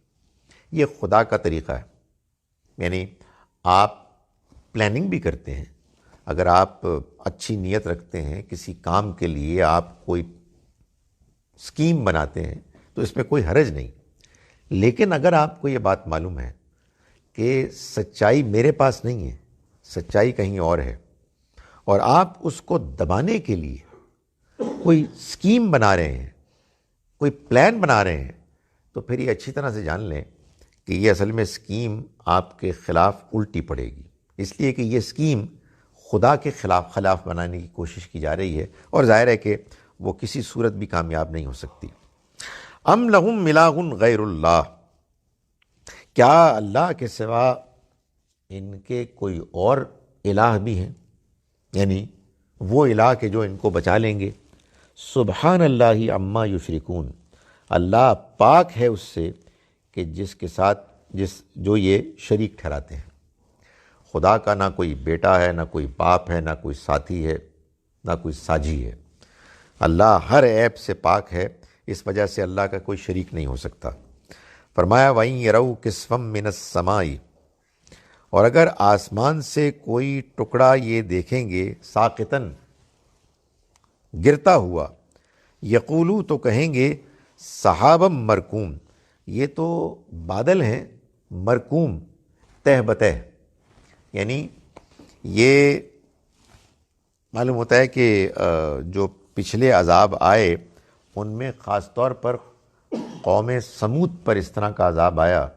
یہ خدا کا طریقہ ہے. یعنی آپ پلاننگ بھی کرتے ہیں، اگر آپ اچھی نیت رکھتے ہیں کسی کام کے لیے، آپ کوئی اسکیم بناتے ہیں تو اس میں کوئی حرج نہیں. لیکن اگر آپ کو یہ بات معلوم ہے کہ سچائی میرے پاس نہیں ہے، سچائی کہیں اور ہے، اور آپ اس کو دبانے کے لیے کوئی اسکیم بنا رہے ہیں، کوئی پلان بنا رہے ہیں، تو پھر یہ اچھی طرح سے جان لیں کہ یہ اصل میں اسکیم آپ کے خلاف الٹی پڑے گی. اس لیے کہ یہ اسکیم خدا کے خلاف بنانے کی کوشش کی جا رہی ہے، اور ظاہر ہے کہ وہ کسی صورت بھی کامیاب نہیں ہو سکتی. ام لہم الہ غیر اللہ، کیا اللہ کے سوا ان کے کوئی اور الہ بھی ہیں، یعنی وہ الہ کہ جو ان کو بچا لیں گے. سبحان اللہ عما یشرکون، اللہ پاک ہے اس سے کہ جس کے ساتھ جو یہ شریک ٹھہراتے ہیں. خدا کا نہ کوئی بیٹا ہے، نہ کوئی باپ ہے، نہ کوئی ساتھی ہے، نہ کوئی ساجی ہے. اللہ ہر عیب سے پاک ہے، اس وجہ سے اللہ کا کوئی شریک نہیں ہو سکتا. فرمایا وَإِن يَرَوْا كِسْفًا مِّنَ السَّمَاءِ، اور اگر آسمان سے کوئی ٹکڑا یہ دیکھیں گے، ساقطن گرتا ہوا، یقولو تو کہیں گے سحابم مرکوم، یہ تو بادل ہیں مرکوم، تہ بتہ، یعنی یہ معلوم ہوتا ہے کہ جو پچھلے عذاب آئے ان میں خاص طور پر قوم سمود پر اس طرح کا عذاب آیا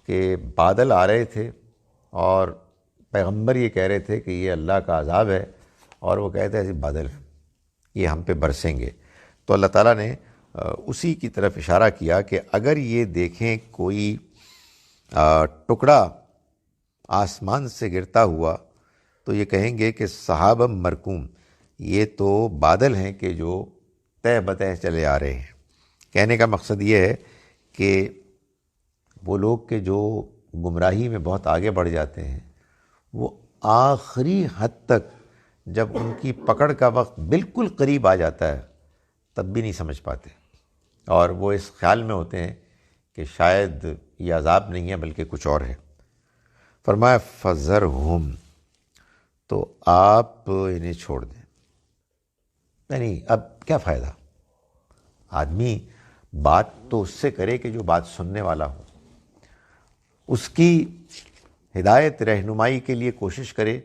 کہ بادل آ رہے تھے اور پیغمبر یہ کہہ رہے تھے کہ یہ اللہ کا عذاب ہے، اور وہ کہتے ہیں ایسے بادل ہیں یہ ہم پہ برسیں گے۔ تو اللہ تعالیٰ نے اسی کی طرف اشارہ کیا کہ اگر یہ دیکھیں کوئی ٹکڑا آسمان سے گرتا ہوا تو یہ کہیں گے کہ سحابم مرکوم، یہ تو بادل ہیں کہ جو تہ بتہ چلے آ رہے ہیں۔ کہنے کا مقصد یہ ہے کہ وہ لوگ کہ جو گمراہی میں بہت آگے بڑھ جاتے ہیں، وہ آخری حد تک جب ان کی پکڑ کا وقت بالکل قریب آ جاتا ہے تب بھی نہیں سمجھ پاتے، اور وہ اس خیال میں ہوتے ہیں کہ شاید یہ عذاب نہیں ہے بلکہ کچھ اور ہے۔ فرمایا فذرہم، تو آپ انہیں چھوڑ دیں، یعنی اب کیا فائدہ؟ آدمی بات تو اس سے کرے کہ جو بات سننے والا ہو، اس کی ہدایت رہنمائی کے لیے کوشش کرے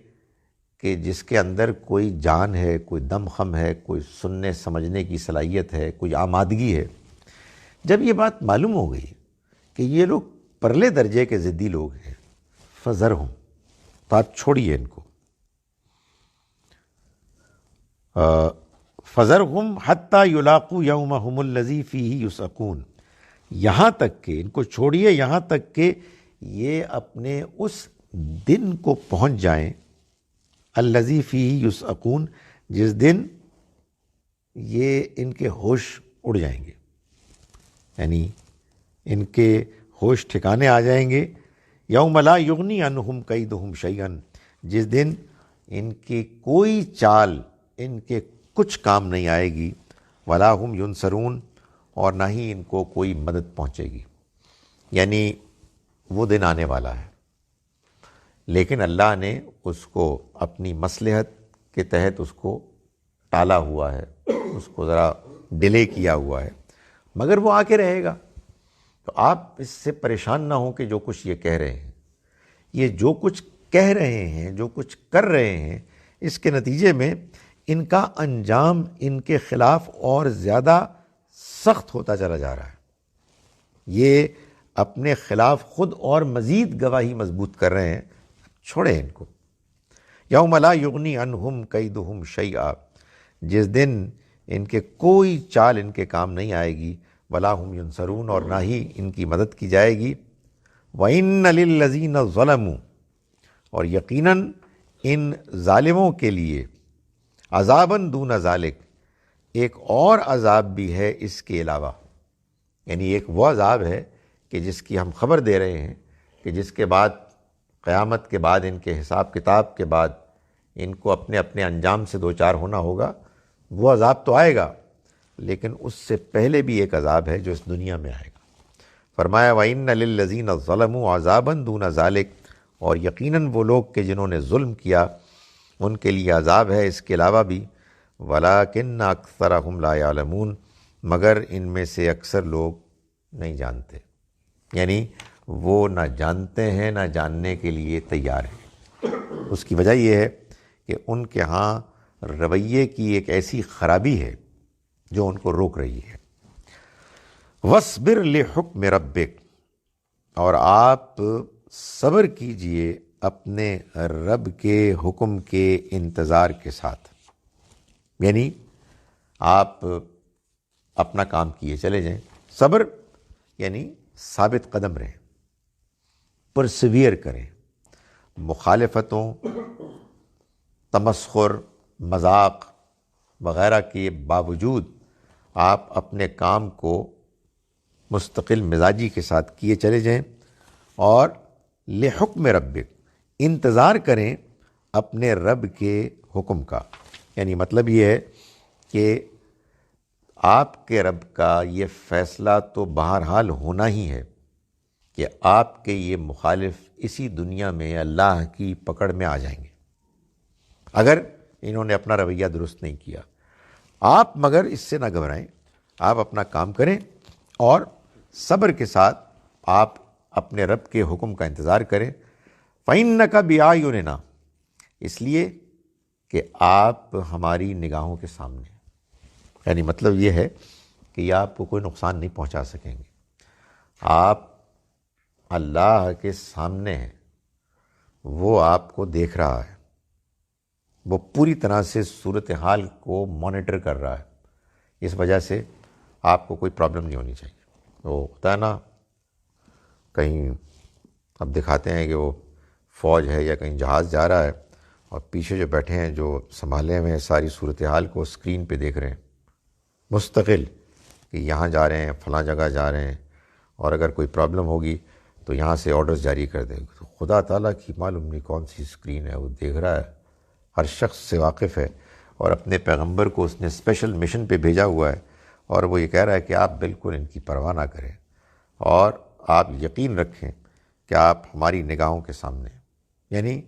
کہ جس کے اندر کوئی جان ہے، کوئی دم خم ہے، کوئی سننے سمجھنے کی صلاحیت ہے، کوئی آمادگی ہے۔ جب یہ بات معلوم ہو گئی کہ یہ لوگ پرلے درجے کے ضدی لوگ ہیں، فذرہم، تو آپ چھوڑیے ان کو، فذرہم حتی یلاقوا یومہم الذی فیہ یسعقون، یہاں تک کہ ان کو چھوڑیے یہاں تک کہ یہ اپنے اس دن کو پہنچ جائیں، الذی فیہ یسعقون، جس دن یہ ان کے ہوش اڑ جائیں گے، یعنی ان کے ہوش ٹھکانے آ جائیں گے۔ یوم لا یغنی عنہم کیدہم شیئا، جس دن ان کی کوئی چال ان کے کچھ کام نہیں آئے گی، ولا ہم ینصرون، اور نہ ہی ان کو کوئی مدد پہنچے گی، یعنی وہ دن آنے والا ہے، لیکن اللہ نے اس کو اپنی مصلحت کے تحت اس کو ٹالا ہوا ہے، اس کو ذرا ڈیلے کیا ہوا ہے، مگر وہ آ کے رہے گا۔ تو آپ اس سے پریشان نہ ہوں کہ جو کچھ یہ کہہ رہے ہیں، یہ جو کچھ کہہ رہے ہیں، جو کچھ کر رہے ہیں، اس کے نتیجے میں ان کا انجام ان کے خلاف اور زیادہ سخت ہوتا چلا جا رہا ہے۔ یہ اپنے خلاف خود اور مزید گواہی مضبوط کر رہے ہیں، چھوڑیں ان کو۔ یوم لا یغنی عنہم کیدہم شیئا، جس دن ان کے کوئی چال ان کے کام نہیں آئے گی، ولا ہم ینصرون، اور نہ ہی ان کی مدد کی جائے گی۔ وَإِنَّ لِلَّذِينَ ظَلَمُوا، اور یقیناً ان ظالموں کے لیے عذاباً دون ذالک، ایک اور عذاب بھی ہے اس کے علاوہ، یعنی ایک وہ عذاب ہے کہ جس کی ہم خبر دے رہے ہیں کہ جس کے بعد قیامت کے بعد ان کے حساب کتاب کے بعد ان کو اپنے اپنے انجام سے دوچار ہونا ہوگا۔ وہ عذاب تو آئے گا، لیکن اس سے پہلے بھی ایک عذاب ہے جو اس دنیا میں آئے گا۔ فرمایا وَإِنَّ لِلَّذِينَ ظَلَمُوا عَذَابًا دُونَ ذَلِكَ، اور یقیناً وہ لوگ کہ جنہوں نے ظلم کیا ان کے لیے عذاب ہے اس کے علاوہ بھی۔ وَلَٰكِنَّ أَكْثَرَهُمْ لَا يَعْلَمُونَ، مگر ان میں سے اکثر لوگ نہیں جانتے، یعنی وہ نہ جانتے ہیں نہ جاننے کے لیے تیار ہیں۔ اس کی وجہ یہ ہے کہ ان کے ہاں رویے کی ایک ایسی خرابی ہے جو ان کو روک رہی ہے۔ وَاصْبِرْ لِحُكْمِ رَبِّكَ، اور آپ صبر کیجئے اپنے رب کے حکم کے انتظار کے ساتھ، یعنی آپ اپنا کام کیے چلے جائیں۔ صبر یعنی ثابت قدم رہیں، پرسیویئر کریں، مخالفتوں، تمسخر، مذاق وغیرہ کے باوجود آپ اپنے کام کو مستقل مزاجی کے ساتھ کیے چلے جائیں، اور لحکم ربک، انتظار کریں اپنے رب کے حکم کا، یعنی مطلب یہ ہے کہ آپ کے رب کا یہ فیصلہ تو بہرحال ہونا ہی ہے کہ آپ کے یہ مخالف اسی دنیا میں اللہ کی پکڑ میں آ جائیں گے اگر انہوں نے اپنا رویہ درست نہیں کیا۔ آپ مگر اس سے نہ گھبرائیں، آپ اپنا کام کریں اور صبر کے ساتھ آپ اپنے رب کے حکم کا انتظار کریں۔ فَإِنَّكَ بِأَعْيُنِنَا، اس لیے کہ آپ ہماری نگاہوں کے سامنے ہیں۔ یعنی مطلب یہ ہے کہ یہ آپ کو کوئی نقصان نہیں پہنچا سکیں گے، آپ اللہ کے سامنے ہیں، وہ آپ کو دیکھ رہا ہے، وہ پوری طرح سے صورتحال کو مانیٹر کر رہا ہے، اس وجہ سے آپ کو کوئی پرابلم نہیں ہونی چاہیے۔ وہ ہوتا ہے نا، کہیں اب دکھاتے ہیں کہ وہ فوج ہے یا کہیں جہاز جا رہا ہے اور پیچھے جو بیٹھے ہیں جو سنبھالے ہوئے ہیں ساری صورتحال کو اسکرین پہ دیکھ رہے ہیں مستقل، کہ یہاں جا رہے ہیں، فلاں جگہ جا رہے ہیں، اور اگر کوئی پرابلم ہوگی تو یہاں سے آرڈرز جاری کر دیں۔ تو خدا تعالیٰ کی معلوم نہیں کون سی اسکرین ہے، وہ دیکھ رہا ہے، ہر شخص سے واقف ہے، اور اپنے پیغمبر کو اس نے اسپیشل مشن پہ بھیجا ہوا ہے، اور وہ یہ کہہ رہا ہے کہ آپ بالکل ان کی پرواہ نہ کریں اور آپ یقین رکھیں کہ آپ ہماری نگاہوں کے سامنے ہیں۔ یعنی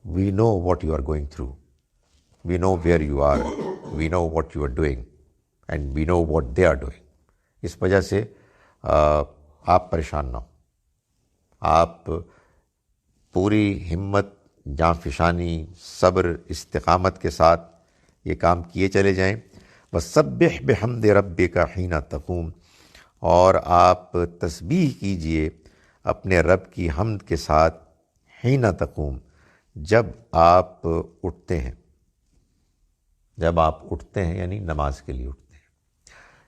we know what you are going through, we know where you are, we know what you are doing and we know what they are doing. اس وجہ سے آپ پریشان نہ ہوں، آپ پوری ہمت، جانفشانی، صبر، استقامت کے ساتھ یہ کام کیے چلے جائیں۔ وَسَبِّحْ بِحَمْدِ رَبِّكَ حِينَ تَقُومُ، اور آپ تسبیح کیجئے اپنے رب کی حمد کے ساتھ، حِينَ تَقُومُ، جب آپ اٹھتے ہیں، جب آپ اٹھتے ہیں یعنی نماز کے لیے اٹھتے ہیں۔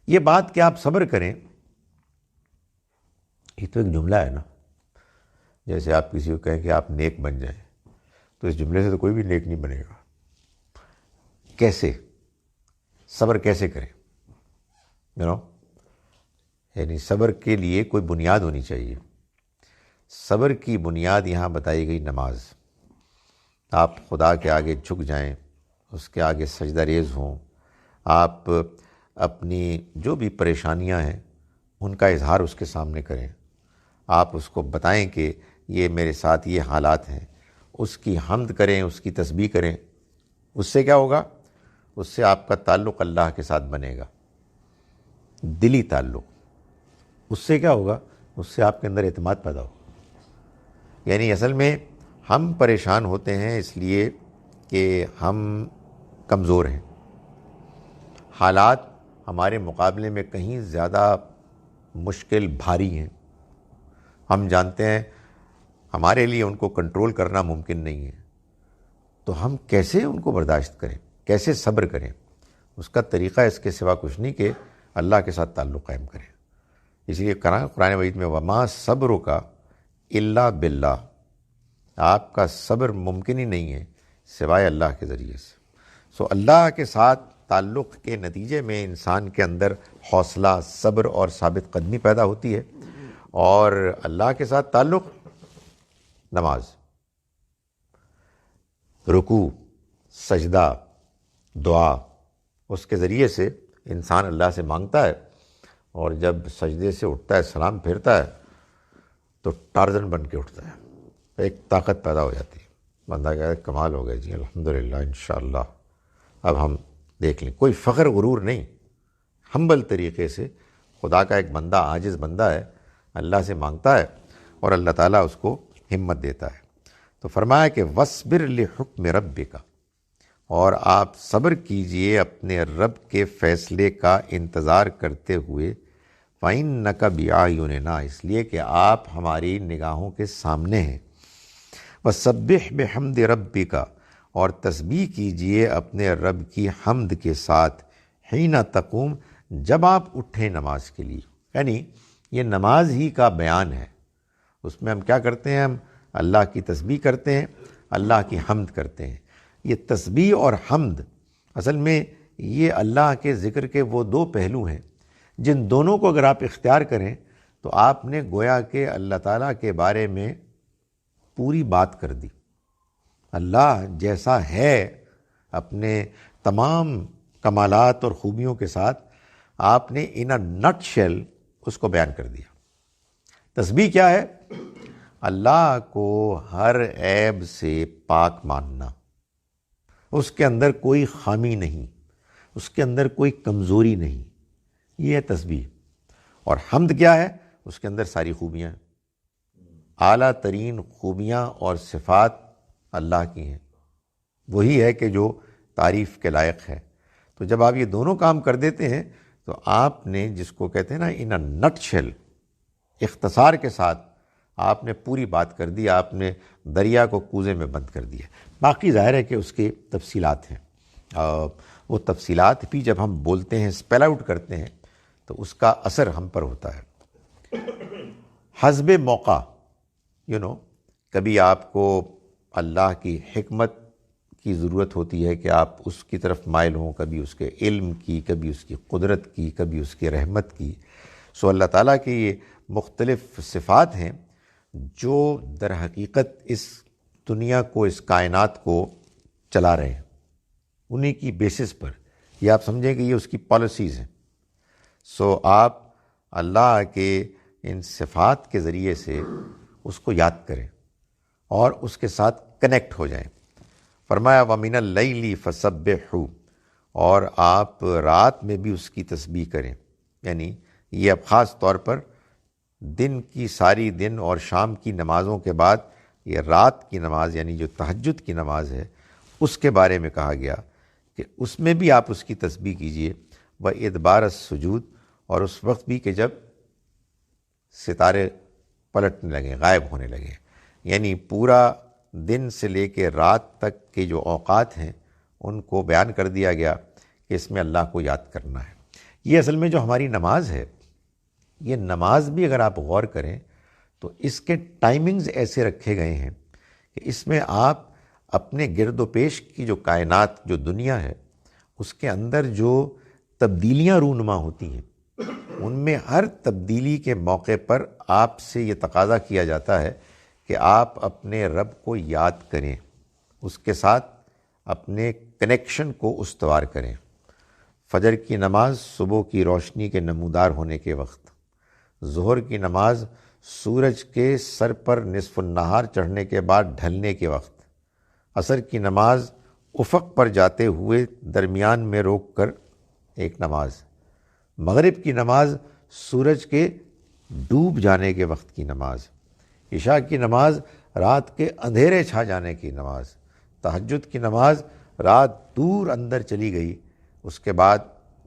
یہ بات کہ آپ صبر کریں، یہ تو ایک جملہ ہے نا، جیسے آپ کسی کو کہیں کہ آپ نیک بن جائیں، تو اس جملے سے تو کوئی بھی نیک نہیں بنے گا۔ کیسے صبر کیسے کریں؟ یعنی صبر کے لیے کوئی بنیاد ہونی چاہیے۔ صبر کی بنیاد یہاں بتائی گئی نماز۔ آپ خدا کے آگے جھک جائیں، اس کے آگے سجدہ ریز ہوں، آپ اپنی جو بھی پریشانیاں ہیں ان کا اظہار اس کے سامنے کریں، آپ اس کو بتائیں کہ یہ میرے ساتھ یہ حالات ہیں، اس کی حمد کریں، اس کی تسبیح کریں۔ اس سے کیا ہوگا؟ اس سے آپ کا تعلق اللہ کے ساتھ بنے گا، دلی تعلق۔ اس سے کیا ہوگا؟ اس سے آپ کے اندر اعتماد پیدا ہوگا۔ یعنی اصل میں ہم پریشان ہوتے ہیں اس لیے کہ ہم کمزور ہیں، حالات ہمارے مقابلے میں کہیں زیادہ مشکل، بھاری ہیں، ہم جانتے ہیں ہمارے لیے ان کو کنٹرول کرنا ممکن نہیں ہے، تو ہم کیسے ان کو برداشت کریں، کیسے صبر کریں؟ اس کا طریقہ اس کے سوا کچھ نہیں کہ اللہ کے ساتھ تعلق قائم کریں۔ اس لیے قرآن مجید میں وما صبرک الا باللہ، آپ کا صبر ممکن ہی نہیں ہے سوائے اللہ کے ذریعے سے۔ سو اللہ کے ساتھ تعلق کے نتیجے میں انسان کے اندر حوصلہ، صبر اور ثابت قدمی پیدا ہوتی ہے، اور اللہ کے ساتھ تعلق، نماز، رکوع، سجدہ، دعا، اس کے ذریعے سے انسان اللہ سے مانگتا ہے، اور جب سجدے سے اٹھتا ہے، سلام پھیرتا ہے، تو ٹارزن بن کے اٹھتا ہے، ایک طاقت پیدا ہو جاتی ہے، بندہ کہتا ہے کمال ہو گیا جی، الحمدللہ، انشاءاللہ اب ہم دیکھ لیں۔ کوئی فخر غرور نہیں، ہمبل طریقے سے خدا کا ایک بندہ، عاجز بندہ ہے، اللہ سے مانگتا ہے اور اللہ تعالیٰ اس کو ہمت دیتا ہے۔ تو فرمایا کہ وَاصْبِرْ لِحُکْمِ رَبِّکَ، اور آپ صبر کیجئے اپنے رب کے فیصلے کا انتظار کرتے ہوئے، فَإِنَّكَ بِأَعْيُنِنَا، اس لیے کہ آپ ہماری نگاہوں کے سامنے ہیں۔ وَسَبِّحْ بِحَمْدِ رَبِّكَ، اور تسبیح کیجئے اپنے رب کی حمد کے ساتھ، حین تقوم، جب آپ اٹھیں نماز کے لیے۔ یعنی یہ نماز ہی کا بیان ہے، اس میں ہم کیا کرتے ہیں؟ ہم اللہ کی تسبیح کرتے ہیں، اللہ کی حمد کرتے ہیں۔ یہ تسبیح اور حمد اصل میں یہ اللہ کے ذکر کے وہ دو پہلو ہیں جن دونوں کو اگر آپ اختیار کریں تو آپ نے گویا کہ اللہ تعالیٰ کے بارے میں پوری بات کر دی۔ اللہ جیسا ہے اپنے تمام کمالات اور خوبیوں کے ساتھ، آپ نے ان اے نٹ شیل اس کو بیان کر دیا۔ تسبیح کیا ہے؟ اللہ کو ہر عیب سے پاک ماننا، اس کے اندر کوئی خامی نہیں، اس کے اندر کوئی کمزوری نہیں. یہ ہے تسبیح. اور حمد کیا ہے؟ اس کے اندر ساری خوبیاں ہیں، اعلیٰ ترین خوبیاں اور صفات اللہ کی ہیں. وہی ہے کہ جو تعریف کے لائق ہے. تو جب آپ یہ دونوں کام کر دیتے ہیں تو آپ نے جس کو کہتے ہیں نا ان اے نٹ شیل، اختصار کے ساتھ آپ نے پوری بات کر دی، آپ نے دریا کو کوزے میں بند کر دیا. باقی ظاہر ہے کہ اس کے تفصیلات ہیں، وہ تفصیلات بھی جب ہم بولتے ہیں، اسپیل آؤٹ کرتے ہیں، تو اس کا اثر ہم پر ہوتا ہے. حسب موقع کبھی آپ کو اللہ کی حکمت کی ضرورت ہوتی ہے کہ آپ اس کی طرف مائل ہوں، کبھی اس کے علم کی، کبھی اس کی قدرت کی، کبھی اس کی رحمت کی. سو اللہ تعالیٰ کے یہ مختلف صفات ہیں جو در حقیقت اس دنیا کو، اس کائنات کو چلا رہے ہیں. انہی کی بیسس پر یہ آپ سمجھیں کہ یہ اس کی پالیسیز ہیں. سو آپ اللہ کے ان صفات کے ذریعے سے اس کو یاد کریں اور اس کے ساتھ کنیکٹ ہو جائیں. فرمایا وَمِنَ اللَّيْلِ فَسَبِّحْهُ، اور آپ رات میں بھی اس کی تسبیح کریں. یعنی یہ اب خاص طور پر دن کی ساری دن اور شام کی نمازوں کے بعد یہ رات کی نماز یعنی جو تہجد کی نماز ہے اس کے بارے میں کہا گیا کہ اس میں بھی آپ اس کی تسبیح کیجئے. وَإِدْبَارَ السُّجُودِ، اور اس وقت بھی کہ جب ستارے پلٹنے لگیں، غائب ہونے لگیں. یعنی پورا دن سے لے کے رات تک کے جو اوقات ہیں ان کو بیان کر دیا گیا کہ اس میں اللہ کو یاد کرنا ہے. یہ اصل میں جو ہماری نماز ہے، یہ نماز بھی اگر آپ غور کریں تو اس کے ٹائمنگز ایسے رکھے گئے ہیں کہ اس میں آپ اپنے گرد و پیش کی جو کائنات، جو دنیا ہے، اس کے اندر جو تبدیلیاں رونما ہوتی ہیں، ان میں ہر تبدیلی کے موقع پر آپ سے یہ تقاضا کیا جاتا ہے کہ آپ اپنے رب کو یاد کریں، اس کے ساتھ اپنے کنیکشن کو استوار کریں. فجر کی نماز صبح کی روشنی کے نمودار ہونے کے وقت، ظہر کی نماز سورج کے سر پر نصف النہار چڑھنے کے بعد ڈھلنے کے وقت، عصر کی نماز افق پر جاتے ہوئے درمیان میں روک کر ایک نماز، مغرب کی نماز سورج کے ڈوب جانے کے وقت کی نماز، عشاء کی نماز رات کے اندھیرے چھا جانے کی نماز، تہجد کی نماز رات دور اندر چلی گئی، اس کے بعد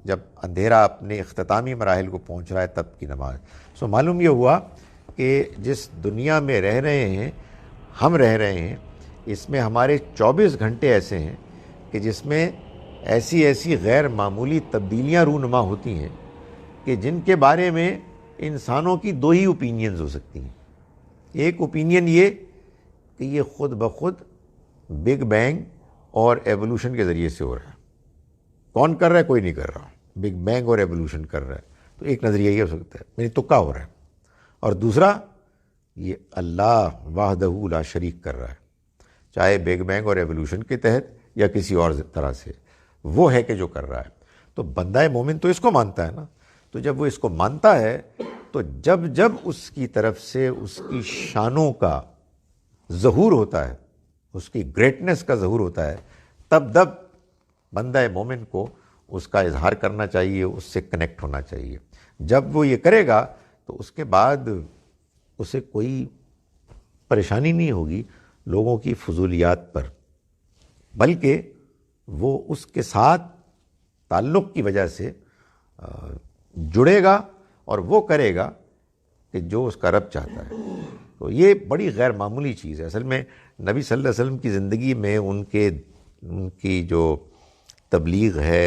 جب اندھیرا اپنے اختتامی مراحل کو پہنچ رہا ہے تب کی نماز. سو معلوم یہ ہوا کہ جس دنیا میں رہ رہے ہیں، ہم رہ رہے ہیں، اس میں ہمارے 24 گھنٹے ایسے ہیں کہ جس میں ایسی ایسی غیر معمولی تبدیلیاں رونما ہوتی ہیں کہ جن کے بارے میں انسانوں کی دو ہی اوپینینز ہو سکتی ہیں. ایک اوپینین یہ کہ یہ خود بخود بگ بینگ اور ایوولوشن کے ذریعے سے ہو رہا ہے. کون کر رہا ہے؟ کوئی نہیں کر رہا، بگ بینگ اور ایوولوشن کر رہا ہے. تو ایک نظریہ یہ ہو سکتا ہے، یعنی تکا ہو رہا ہے. اور دوسرا یہ اللہ وحدہ لا شریک کر رہا ہے، چاہے بگ بینگ اور ایوولوشن کے تحت یا کسی اور طرح سے، وہ ہے کہ جو کر رہا ہے. تو بندہ مومن تو اس کو مانتا ہے نا. تو جب وہ اس کو مانتا ہے تو جب جب اس کی طرف سے اس کی شانوں کا ظہور ہوتا ہے، اس کی گریٹنس کا ظہور ہوتا ہے، تب تب بندہ مومن کو اس کا اظہار کرنا چاہیے، اس سے کنیکٹ ہونا چاہیے. جب وہ یہ کرے گا تو اس کے بعد اسے کوئی پریشانی نہیں ہوگی لوگوں کی فضولیات پر، بلکہ وہ اس کے ساتھ تعلق کی وجہ سے جڑے گا اور وہ کرے گا کہ جو اس کا رب چاہتا ہے. تو یہ بڑی غیر معمولی چیز ہے. اصل میں نبی صلی اللہ علیہ وسلم کی زندگی میں ان کی جو تبلیغ ہے،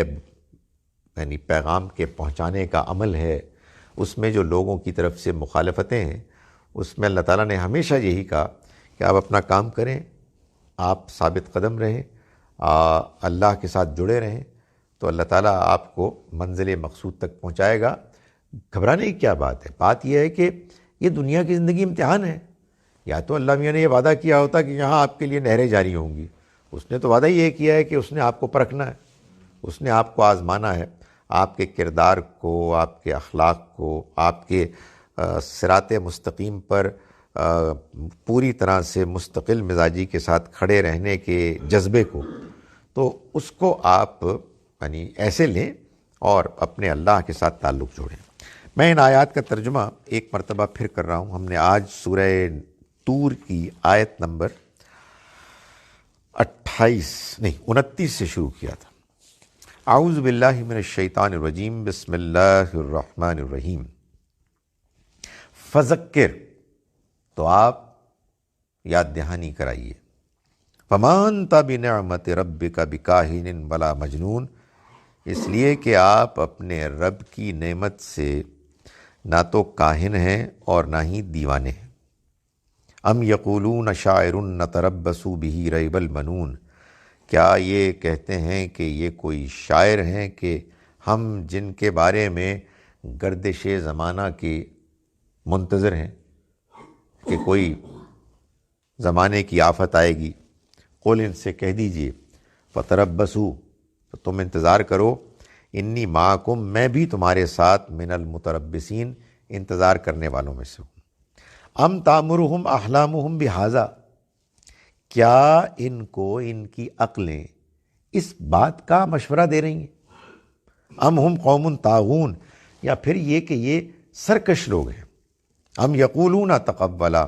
یعنی پیغام کے پہنچانے کا عمل ہے، اس میں جو لوگوں کی طرف سے مخالفتیں ہیں، اس میں اللہ تعالیٰ نے ہمیشہ یہی کہا کہ آپ اپنا کام کریں، آپ ثابت قدم رہیں، اللہ کے ساتھ جڑے رہیں، تو اللہ تعالیٰ آپ کو منزل مقصود تک پہنچائے گا. گھبرانے کی کیا بات ہے؟ بات یہ ہے کہ یہ دنیا کی زندگی امتحان ہے. یا تو اللہ میاں نے یہ وعدہ کیا ہوتا کہ یہاں آپ کے لیے نہریں جاری ہوں گی، اس نے تو وعدہ یہ کیا ہے کہ اس نے آپ کو پرکھنا ہے، اس نے آپ کو آزمانا ہے، آپ کے کردار کو، آپ کے اخلاق کو، آپ کے صراط مستقیم پر پوری طرح سے مستقل مزاجی کے ساتھ کھڑے رہنے کے جذبے کو. تو اس کو آپ یعنی ایسے لیں اور اپنے اللہ کے ساتھ تعلق جوڑیں۔ میں ان آیات کا ترجمہ ایک مرتبہ پھر کر رہا ہوں۔ ہم نے آج سورہ طور کی آیت نمبر 29 سے شروع کیا تھا۔ اعوذ باللہ من الشیطان الرجیم، بسم اللہ الرحمن الرحیم۔ فذکر، تو آپ یاد دہانی کرائیے۔ فما انت بنعمت ربک بکاہن ولا مجنون، اس لیے کہ آپ اپنے رب کی نعمت سے نہ تو کاہن ہیں اور نہ ہی دیوانے ہیں۔ ام یقولون شاعر نتربص بہ ریب المنون، کیا یہ کہتے ہیں کہ یہ کوئی شاعر ہیں کہ ہم جن کے بارے میں گردش زمانہ کے منتظر ہیں کہ کوئی زمانے کی آفت آئے گی۔ قل، ان سے کہہ دیجئے، فتربصوا، تو تم انتظار کرو، انی معکم، میں بھی تمہارے ساتھ، من المتربصین، انتظار کرنے والوں میں سے ہوں۔ ام تامرہم احلامہم بہذا، کیا ان کو ان کی عقلیں اس بات کا مشورہ دے رہی ہیں؟ ام ہم قوم طاغون، یا پھر یہ کہ یہ سرکش لوگ ہیں۔ ام یقولون تقولا،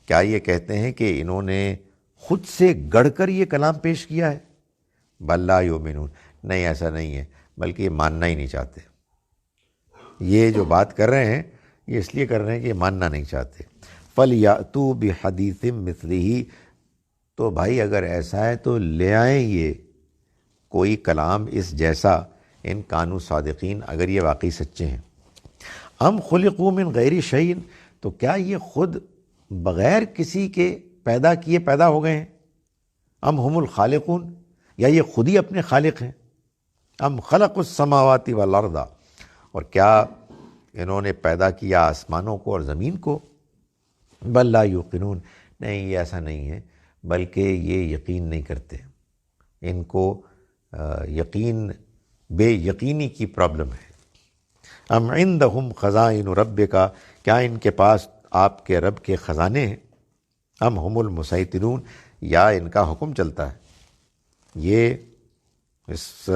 کیا یہ کہتے ہیں کہ انہوں نے خود سے گڑھ کر یہ کلام پیش کیا ہے؟ بل لا یؤمنون، نہیں ایسا نہیں ہے، بلکہ یہ ماننا ہی نہیں چاہتے۔ یہ جو بات کر رہے ہیں یہ اس لیے کر رہے ہیں کہ یہ ماننا نہیں چاہتے۔ فَلْيَأْتُوا بِحَدِيثٍ مِثْلِهِ، تو بھائی اگر ایسا ہے تو لے آئیں یہ کوئی کلام اس جیسا، ان کانوا صادقین، اگر یہ واقعی سچے ہیں۔ ام خلقوا من غیر شیء، تو کیا یہ خود بغیر کسی کے پیدا کیے پیدا ہو گئے ہیں؟ ام ہم الخالقون، یا یہ خود ہی اپنے خالق ہیں؟ ام خلقوا السماوات والارض، اور کیا انہوں نے پیدا کیا آسمانوں کو اور زمین کو؟ بل لا یوقنون، نہیں یہ ایسا نہیں ہے، بلکہ یہ یقین نہیں کرتے، ان کو یقین بے یقینی کی پرابلم ہے۔ ام عندہم خزائن ربک، کیا ان کے پاس آپ کے رب کے خزانے ہیں؟ ام ہم المسیطرون، یا ان کا حکم چلتا ہے، یہ اس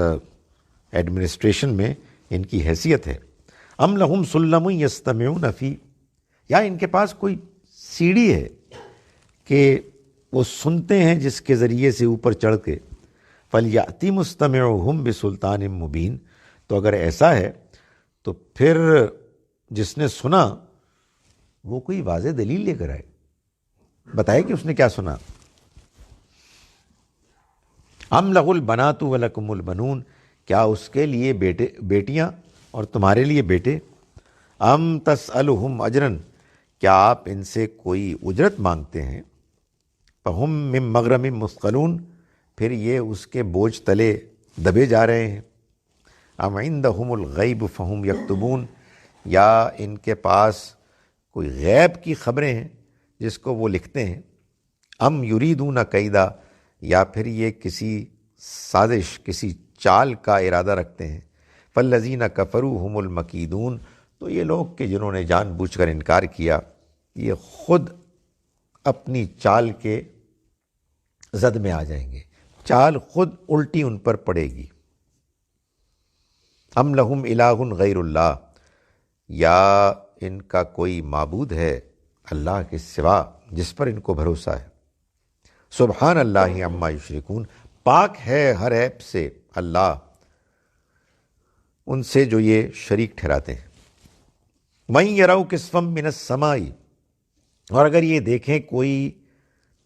ایڈمنسٹریشن میں ان کی حیثیت ہے۔ ام لہم سلم یستمعون فی، یا ان کے پاس کوئی سیڑھی ہے کہ وہ سنتے ہیں جس کے ذریعے سے اوپر چڑھ کے۔ فَلْيَأْتِ مُسْتَمِعُهُمْ بِسُلْطَانٍ مُبِينٍ، تو اگر ایسا ہے تو پھر جس نے سنا وہ کوئی واضح دلیل لے کر آئے، بتائے کہ اس نے کیا سنا۔ ام لہ البنات ولکم البنون، کیا اس کے لیے بیٹیاں اور تمہارے لیے بیٹے۔ ام تسألہم اجرا، کیا آپ ان سے کوئی اجرت مانگتے ہیں۔ فہم من مغرم مثقلون، پھر یہ اس کے بوجھ تلے دبے جا رہے ہیں۔ ام عندہم الغیب فہم یکتبون، یا ان کے پاس کوئی غیب کی خبریں ہیں جس کو وہ لکھتے ہیں۔ ام یریدون کیدا، یا پھر یہ کسی سازش، کسی چال کا ارادہ رکھتے ہیں۔ فالذین کفروا هم المکیدون، تو یہ لوگ کہ جنہوں نے جان بوجھ کر انکار کیا، یہ خود اپنی چال کے زد میں آ جائیں گے، چال خود الٹی ان پر پڑے گی۔ ام لہم الہ غیر اللہ، یا ان کا کوئی معبود ہے اللہ کے سوا جس پر ان کو بھروسہ ہے۔ سبحان اللہ عما یشرکون، پاک ہے ہر عیب سے اللہ ان سے جو یہ شریک ٹھہراتے ہیں۔ وَإِن يَرَوْا كِسْفًا مِّنَ السَّمَاءِ، اور اگر یہ دیکھیں کوئی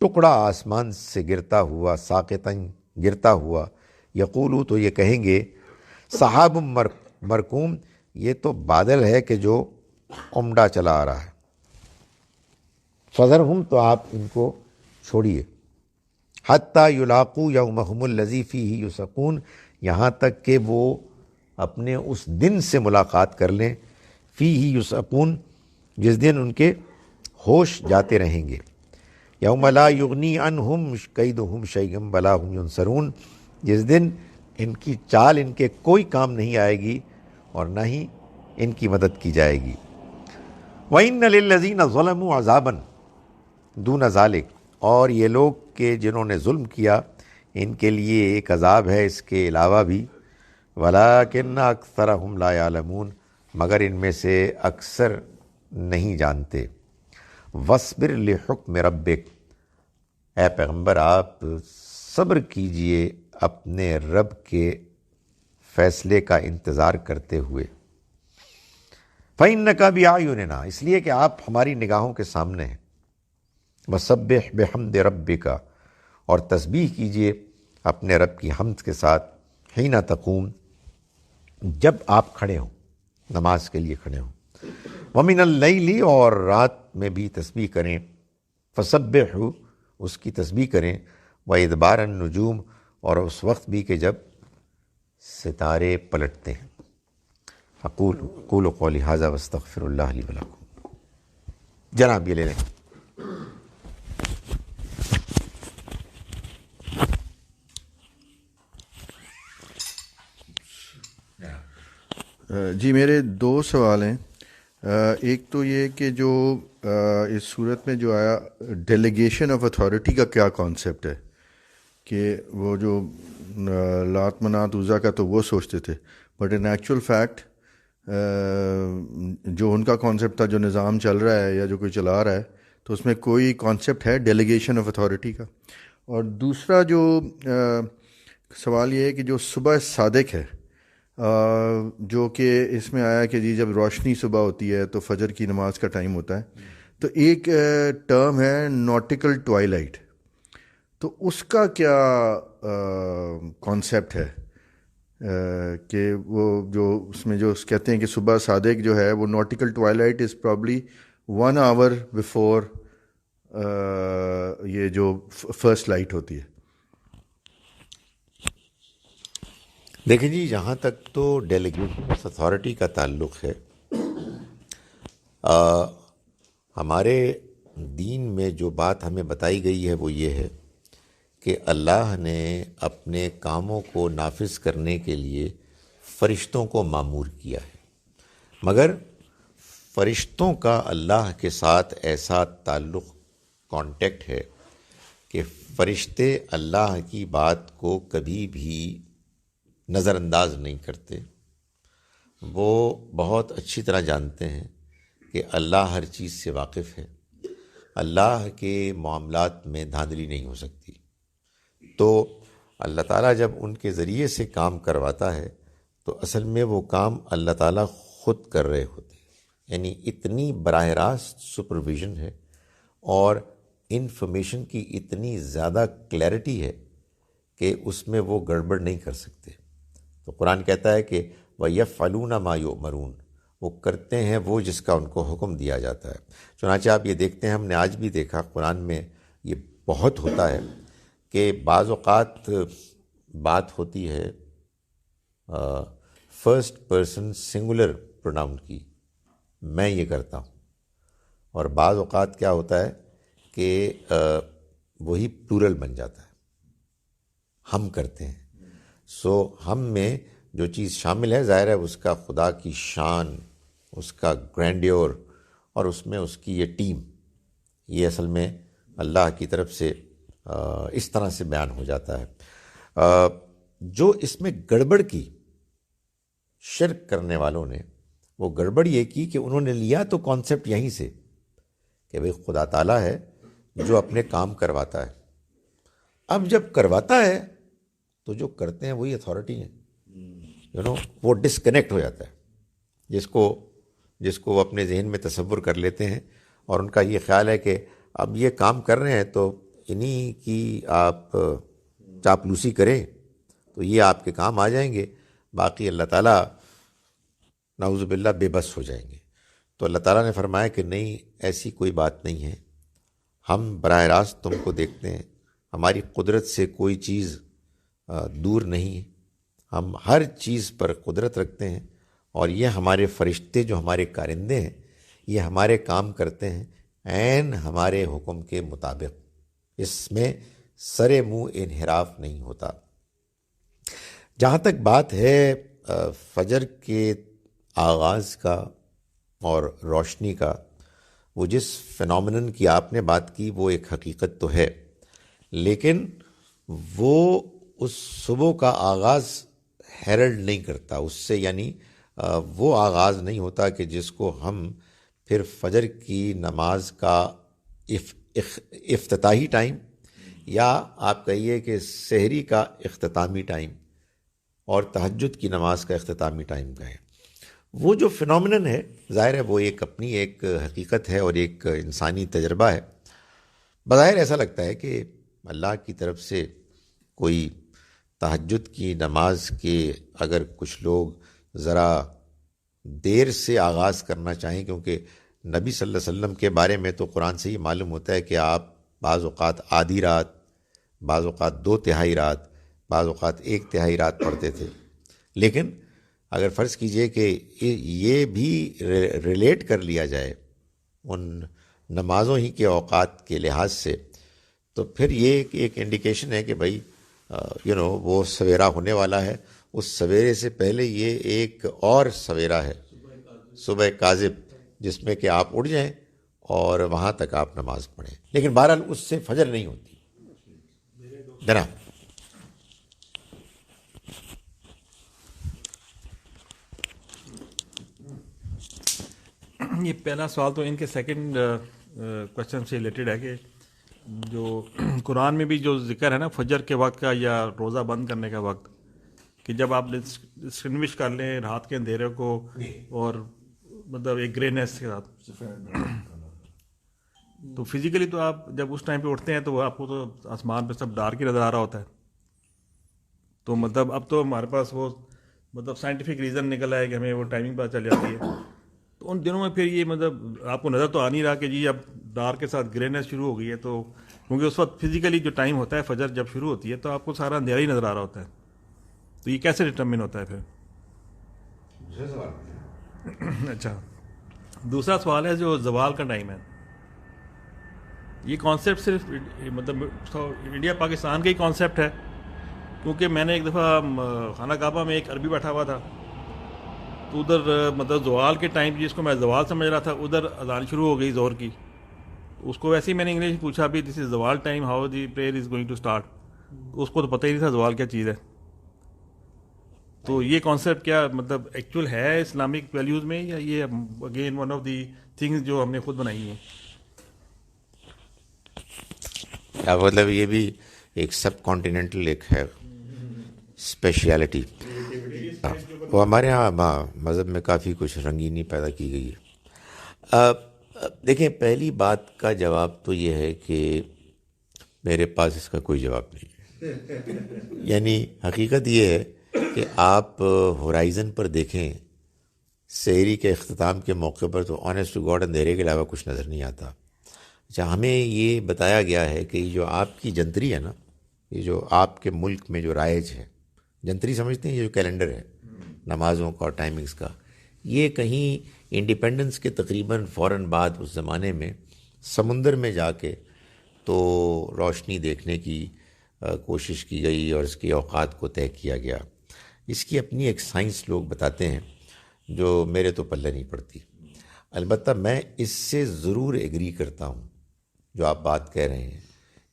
ٹکڑا آسمان سے گرتا ہوا، ساقطاً گرتا ہوا، یقولو، تو یہ کہیں گے سحاب مرکوم، یہ تو بادل ہے کہ جو عمڈا چلا آ رہا ہے۔ فذرہم، تو آپ ان کو چھوڑیے، حتی یلاقوا یومہم الذی فیہ یسقون، یہاں تک کہ وہ اپنے اس دن سے ملاقات کر لیں، فیہ یسقون، جس دن ان کے ہوش جاتے رہیں گے۔ یوم لا یغنی عنہم کیدہم شیئا ولا ھم ینصرون، جس دن ان کی چال ان کے کوئی کام نہیں آئے گی اور نہ ہی ان کی مدد کی جائے گی۔ وَإِنَّ لِلَّذِينَ ظَلَمُوا عَذَابًا دُونَ ذَلِكَ، اور یہ لوگ کہ جنہوں نے ظلم کیا ان کے لیے ایک عذاب ہے اس کے علاوہ بھی۔ وَلَٰكِنَّ أَكْثَرَهُمْ لَا يَعْلَمُونَ، مگر ان میں سے اکثر نہیں جانتے۔ وَاصْبِرْ لِحُکْمِ رَبِّكَ، اے پیغمبر آپ صبر کیجئے اپنے رب کے فیصلے کا انتظار کرتے ہوئے۔ فَإِنَّكَ بِأَعْيُنِنَا، اس لیے کہ آپ ہماری نگاہوں کے سامنے ہیں۔ وَسَبِّحْ بِحَمْدِ رَبِّكَ، اور تسبیح کیجئے اپنے رب کی حمد کے ساتھ، حین تقوم، جب آپ کھڑے ہوں، نماز کے لیے کھڑے ہوں۔ وَمِنَ اللَّيْلِ، اور رات میں بھی تسبیح کریں۔ فَسَبِّحْهُ، اس کی تسبیح کریں۔ وَإِدْبَارَ النُّجُومِ، اور اس وقت بھی کہ جب ستارے پلٹتے ہیں۔ اقول قولی ھذا واستغفر اللہ لی ولکم۔ جناب یہ لے لیں۔ جی میرے دو سوال ہیں۔ ایک تو یہ کہ جو اس صورت میں جو آیا ڈیلیگیشن آف اتھارٹی کا کیا کانسیپٹ ہے، کہ وہ جو لات منات عزا کا تو وہ سوچتے تھے، بٹ ان ایکچوئل فیکٹ جو ان کا کانسیپٹ تھا، جو نظام چل رہا ہے یا جو کوئی چلا رہا ہے، تو اس میں کوئی کانسیپٹ ہے ڈیلیگیشن آف اتھارٹی کا؟ اور دوسرا جو سوال یہ ہے کہ جو صبح صادق ہے، جو کہ اس میں آیا کہ جی جب روشنی صبح ہوتی ہے تو فجر کی نماز کا ٹائم ہوتا ہے، تو ایک ٹرم ہے نوٹیکل ٹوائلائٹ، تو اس کا کیا کانسیپٹ ہے؟ کہ وہ جو اس میں جو کہتے ہیں کہ صبح صادق جو ہے وہ nautical twilight is probably 1 hour before یہ جو فرسٹ لائٹ ہوتی ہے۔ دیکھیں جی، جہاں تک تو ڈیلیگیشن آف اتھارٹی کا تعلق ہے، ہمارے دین میں جو بات ہمیں بتائی گئی ہے وہ یہ ہے کہ اللہ نے اپنے کاموں کو نافذ کرنے کے لیے فرشتوں کو مامور کیا ہے، مگر فرشتوں کا اللہ کے ساتھ ایسا تعلق، کانٹیکٹ ہے کہ فرشتے اللہ کی بات کو کبھی بھی نظر انداز نہیں کرتے۔ وہ بہت اچھی طرح جانتے ہیں کہ اللہ ہر چیز سے واقف ہے، اللہ کے معاملات میں دھاندلی نہیں ہو سکتی۔ تو اللہ تعالیٰ جب ان کے ذریعے سے کام کرواتا ہے تو اصل میں وہ کام اللہ تعالیٰ خود کر رہے ہوتے ہیں، یعنی اتنی براہ راست سپرویژن ہے اور انفارمیشن کی اتنی زیادہ کلیئرٹی ہے کہ اس میں وہ گڑبڑ نہیں کر سکتے۔ تو قرآن کہتا ہے کہ وَيَفْعَلُونَ مَا يُؤْمَرُونَ، وہ کرتے ہیں وہ جس کا ان کو حکم دیا جاتا ہے۔ چنانچہ آپ یہ دیکھتے ہیں، ہم نے آج بھی دیکھا قرآن میں یہ بہت ہوتا ہے کہ بعض اوقات بات ہوتی ہے فرسٹ پرسن سنگولر پروناؤن کی، میں یہ کرتا ہوں، اور بعض اوقات کیا ہوتا ہے کہ وہی پلورل بن جاتا ہے، ہم کرتے ہیں۔ سو ہم میں جو چیز شامل ہے، ظاہر ہے اس کا خدا کی شان، اس کا گرینڈیور، اور اس میں اس کی یہ ٹیم، یہ اصل میں اللہ کی طرف سے اس طرح سے بیان ہو جاتا ہے۔ جو اس میں گڑبڑ کی شرک کرنے والوں نے، وہ گڑبڑ یہ کی کہ انہوں نے لیا تو کانسیپٹ یہیں سے کہ بھئی خدا تعالیٰ ہے جو اپنے کام کرواتا ہے، اب جب کرواتا ہے تو جو کرتے ہیں وہی اتھارٹی ہیں، وہ ڈسکنیکٹ ہو جاتا ہے، جس کو وہ اپنے ذہن میں تصور کر لیتے ہیں، اور ان کا یہ خیال ہے کہ اب یہ کام کر رہے ہیں تو انہی کی آپ چاپلوسی کریں تو یہ آپ کے کام آ جائیں گے، باقی اللہ تعالیٰ نعوذ باللہ بے بس ہو جائیں گے۔ تو اللہ تعالیٰ نے فرمایا کہ نہیں، ایسی کوئی بات نہیں ہے، ہم براہ راست تم کو دیکھتے ہیں، ہماری قدرت سے کوئی چیز دور نہیں ہے، ہم ہر چیز پر قدرت رکھتے ہیں، اور یہ ہمارے فرشتے جو ہمارے کارندے ہیں، یہ ہمارے کام کرتے ہیں عین ہمارے حکم کے مطابق، اس میں سرے منہ انحراف نہیں ہوتا۔ جہاں تک بات ہے فجر کے آغاز کا اور روشنی کا، وہ جس فینومینن کی آپ نے بات کی وہ ایک حقیقت تو ہے، لیکن وہ اس صبح کا آغاز ہیرلڈ نہیں کرتا اس سے، یعنی وہ آغاز نہیں ہوتا کہ جس کو ہم پھر فجر کی نماز کا افتتاحی ٹائم، یا آپ کہیے کہ سحری کا اختتامی ٹائم اور تہجد کی نماز کا اختتامی ٹائم کا ہے۔ وہ جو فنومنن ہے ظاہر ہے وہ ایک اپنی ایک حقیقت ہے اور ایک انسانی تجربہ ہے۔ بظاہر ایسا لگتا ہے کہ اللہ کی طرف سے کوئی تہجد کی نماز کے اگر کچھ لوگ ذرا دیر سے آغاز کرنا چاہیں، کیونکہ نبی صلی اللہ علیہ وسلم کے بارے میں تو قرآن سے ہی معلوم ہوتا ہے کہ آپ بعض اوقات آدھی رات، بعض اوقات 2/3 رات، بعض اوقات 1/3 رات پڑھتے تھے۔ لیکن اگر فرض کیجئے کہ یہ بھی ریلیٹ کر لیا جائے ان نمازوں ہی کے اوقات کے لحاظ سے، تو پھر یہ ایک انڈیکیشن ہے کہ بھائی وہ سویرا ہونے والا ہے۔ اس سویرے سے پہلے یہ ایک اور سویرا ہے، صبح کاذب، جس میں کہ آپ اٹھ جائیں اور وہاں تک آپ نماز پڑھیں، لیکن بہرحال اس سے فجر نہیں ہوتی۔ جناب یہ پہلا سوال تو ان کے سیکنڈ کوشچن سے ریلیٹڈ ہے کہ جو قرآن میں بھی جو ذکر ہے نا فجر کے وقت کا یا روزہ بند کرنے کا وقت، کہ جب آپ ڈسٹنگوش کر لیں رات کے اندھیرے کو اور مطلب ایک گرینیس کے ساتھ، تو فزیکلی تو آپ جب اس ٹائم پہ اٹھتے ہیں تو آپ کو تو آسمان پہ سب ڈارک ہی نظر آ رہا ہوتا ہے۔ تو مطلب اب تو ہمارے پاس وہ مطلب سائنٹیفک ریزن نکل آئے کہ ہمیں وہ ٹائمنگ پتہ چل جاتی ہے۔ تو ان دنوں میں پھر یہ مطلب آپ کو نظر تو آ نہیں رہا کہ جی اب ڈارک کے ساتھ گرینیس شروع ہو گئی ہے، تو کیونکہ اس وقت فزیکلی جو ٹائم ہوتا ہے فجر جب شروع ہوتی ہے تو آپ کو سارا اندھیرا ہی نظر آ رہا ہوتا ہے۔ تو یہ کیسے ڈٹرمن ہوتا ہے پھر؟ اچھا، دوسرا سوال ہے جو زوال کا ٹائم ہے، یہ کانسیپٹ صرف مطلب انڈیا پاکستان کا ہی کانسیپٹ ہے؟ کیونکہ میں نے ایک دفعہ خانہ کعبہ میں ایک عربی بیٹھا ہوا تھا، تو ادھر مطلب زوال کے ٹائم جس کو میں زوال سمجھ رہا تھا، ادھر اذان شروع ہو گئی ظہر کی۔ اس کو ویسے ہی میں نے انگلش میں پوچھا بھی دس از زوال time, how the prayer is going to start, تو اس کو تو پتہ ہی نہیں تھا زوال کیا چیز ہے۔ تو یہ کانسیپٹ کیا مطلب ایکچوئل ہے اسلامک ویلیوز میں، یا یہ again one of the things جو ہم نے خود بنائی ہیں؟ مطلب یہ بھی ایک سب کانٹیننٹل ایک ہے اسپیشیلٹی، وہ ہمارے ہاں مذہب میں کافی کچھ رنگینی پیدا کی گئی ہے۔ دیکھیں، پہلی بات کا جواب تو یہ ہے کہ میرے پاس اس کا کوئی جواب نہیں ہے۔ یعنی حقیقت یہ ہے کہ آپ ہورائزن پر دیکھیں، سحری کے اختتام کے موقع پر تو آنیسٹ ٹو گاڈ اندھیرے کے علاوہ کچھ نظر نہیں آتا۔ اچھا، ہمیں یہ بتایا گیا ہے کہ یہ جو آپ کی جنتری ہے نا، یہ جو آپ کے ملک میں جو رائج ہے، جنتری سمجھتے ہیں، یہ جو کیلنڈر ہے نمازوں کا اور ٹائمنگز کا، یہ کہیں انڈیپینڈنس کے تقریباً فوراً بعد اس زمانے میں سمندر میں جا کے تو روشنی دیکھنے کی کوشش کی گئی اور اس کے اوقات کو طے کیا گیا۔ اس کی اپنی ایک سائنس لوگ بتاتے ہیں جو میرے تو پلے نہیں پڑتی۔ البتہ میں اس سے ضرور ایگری کرتا ہوں جو آپ بات کہہ رہے ہیں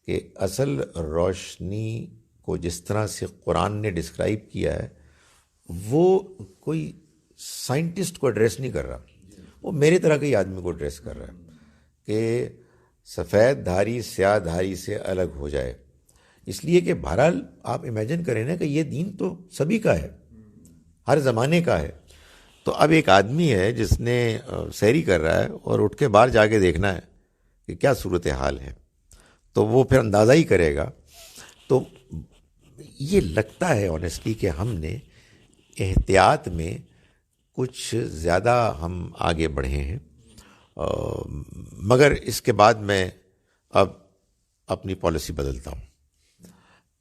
کہ اصل روشنی کو جس طرح سے قرآن نے ڈسکرائب کیا ہے وہ کوئی سائنٹسٹ کو ایڈریس نہیں کر رہا، وہ میرے طرح کے ہی آدمی کو ایڈریس کر رہا ہے کہ سفید دھاری سیاہ دھاری سے الگ ہو جائے۔ اس لیے کہ بہرحال آپ امیجن کریں نا کہ یہ دین تو سبھی کا ہے، ہر زمانے کا ہے۔ تو اب ایک آدمی ہے جس نے سحری کر رہا ہے اور اٹھ کے باہر جا کے دیکھنا ہے کہ کیا صورتحال ہے، تو وہ پھر اندازہ ہی کرے گا۔ تو یہ لگتا ہے آنیسٹلی کہ ہم نے احتیاط میں کچھ زیادہ ہم آگے بڑھے ہیں، مگر اس کے بعد میں اب اپنی پالیسی بدلتا ہوں۔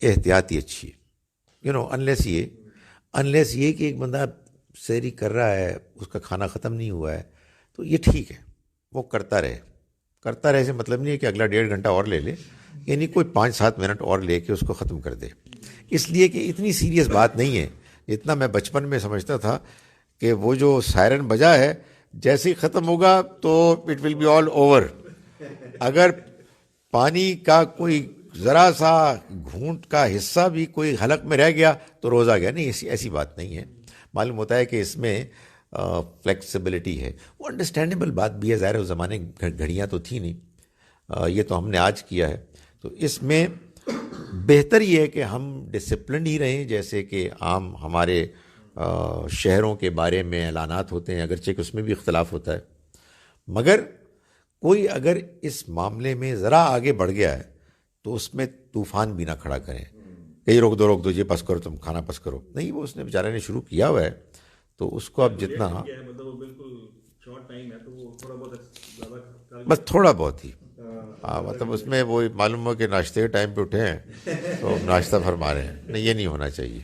احتیاط ہی اچھی ہے، انلیس یہ کہ ایک بندہ سحری کر رہا ہے، اس کا کھانا ختم نہیں ہوا ہے، تو یہ ٹھیک ہے، وہ کرتا رہے سے مطلب نہیں ہے کہ اگلا 1.5 گھنٹہ اور لے لے، یعنی کوئی 5-7 منٹ اور لے کے اس کو ختم کر دے۔ اس لیے کہ اتنی سیریس بات نہیں ہے جتنا میں بچپن میں سمجھتا تھا کہ وہ جو سائرن بجا ہے جیسے ہی ختم ہوگا تو it will be all over. اگر پانی کا کوئی ذرا سا گھونٹ کا حصہ بھی کوئی حلق میں رہ گیا تو روزہ گیا. نہیں، ایسی بات نہیں ہے. معلوم ہوتا ہے کہ اس میں فلیکسیبلٹی ہے. وہ انڈرسٹینڈیبل بات بھی ہے، ظاہر ہے اس زمانے گھڑیاں تو تھیں نہیں، یہ تو ہم نے آج کیا ہے. تو اس میں بہتر یہ ہے کہ ہم ڈسپلن ہی رہیں، جیسے کہ عام ہمارے شہروں کے بارے میں اعلانات ہوتے ہیں، اگرچہ کہ اس میں بھی اختلاف ہوتا ہے، مگر کوئی اگر اس معاملے میں ذرا آگے بڑھ گیا ہے تو اس میں طوفان بھی نہ کھڑا کریں کہ یہ روک دو یہ پس کرو، تم کھانا پس کرو. نہیں، وہ اس نے بیچارے نے شروع کیا ہوا ہے تو اس کو اب جتنا بس تھوڑا بہت ہی مطلب اس میں وہ معلوم ہو کہ ناشتے کے ٹائم پہ اٹھے ہیں تو ناشتہ فرما رہے ہیں. نہیں، یہ نہیں ہونا چاہیے.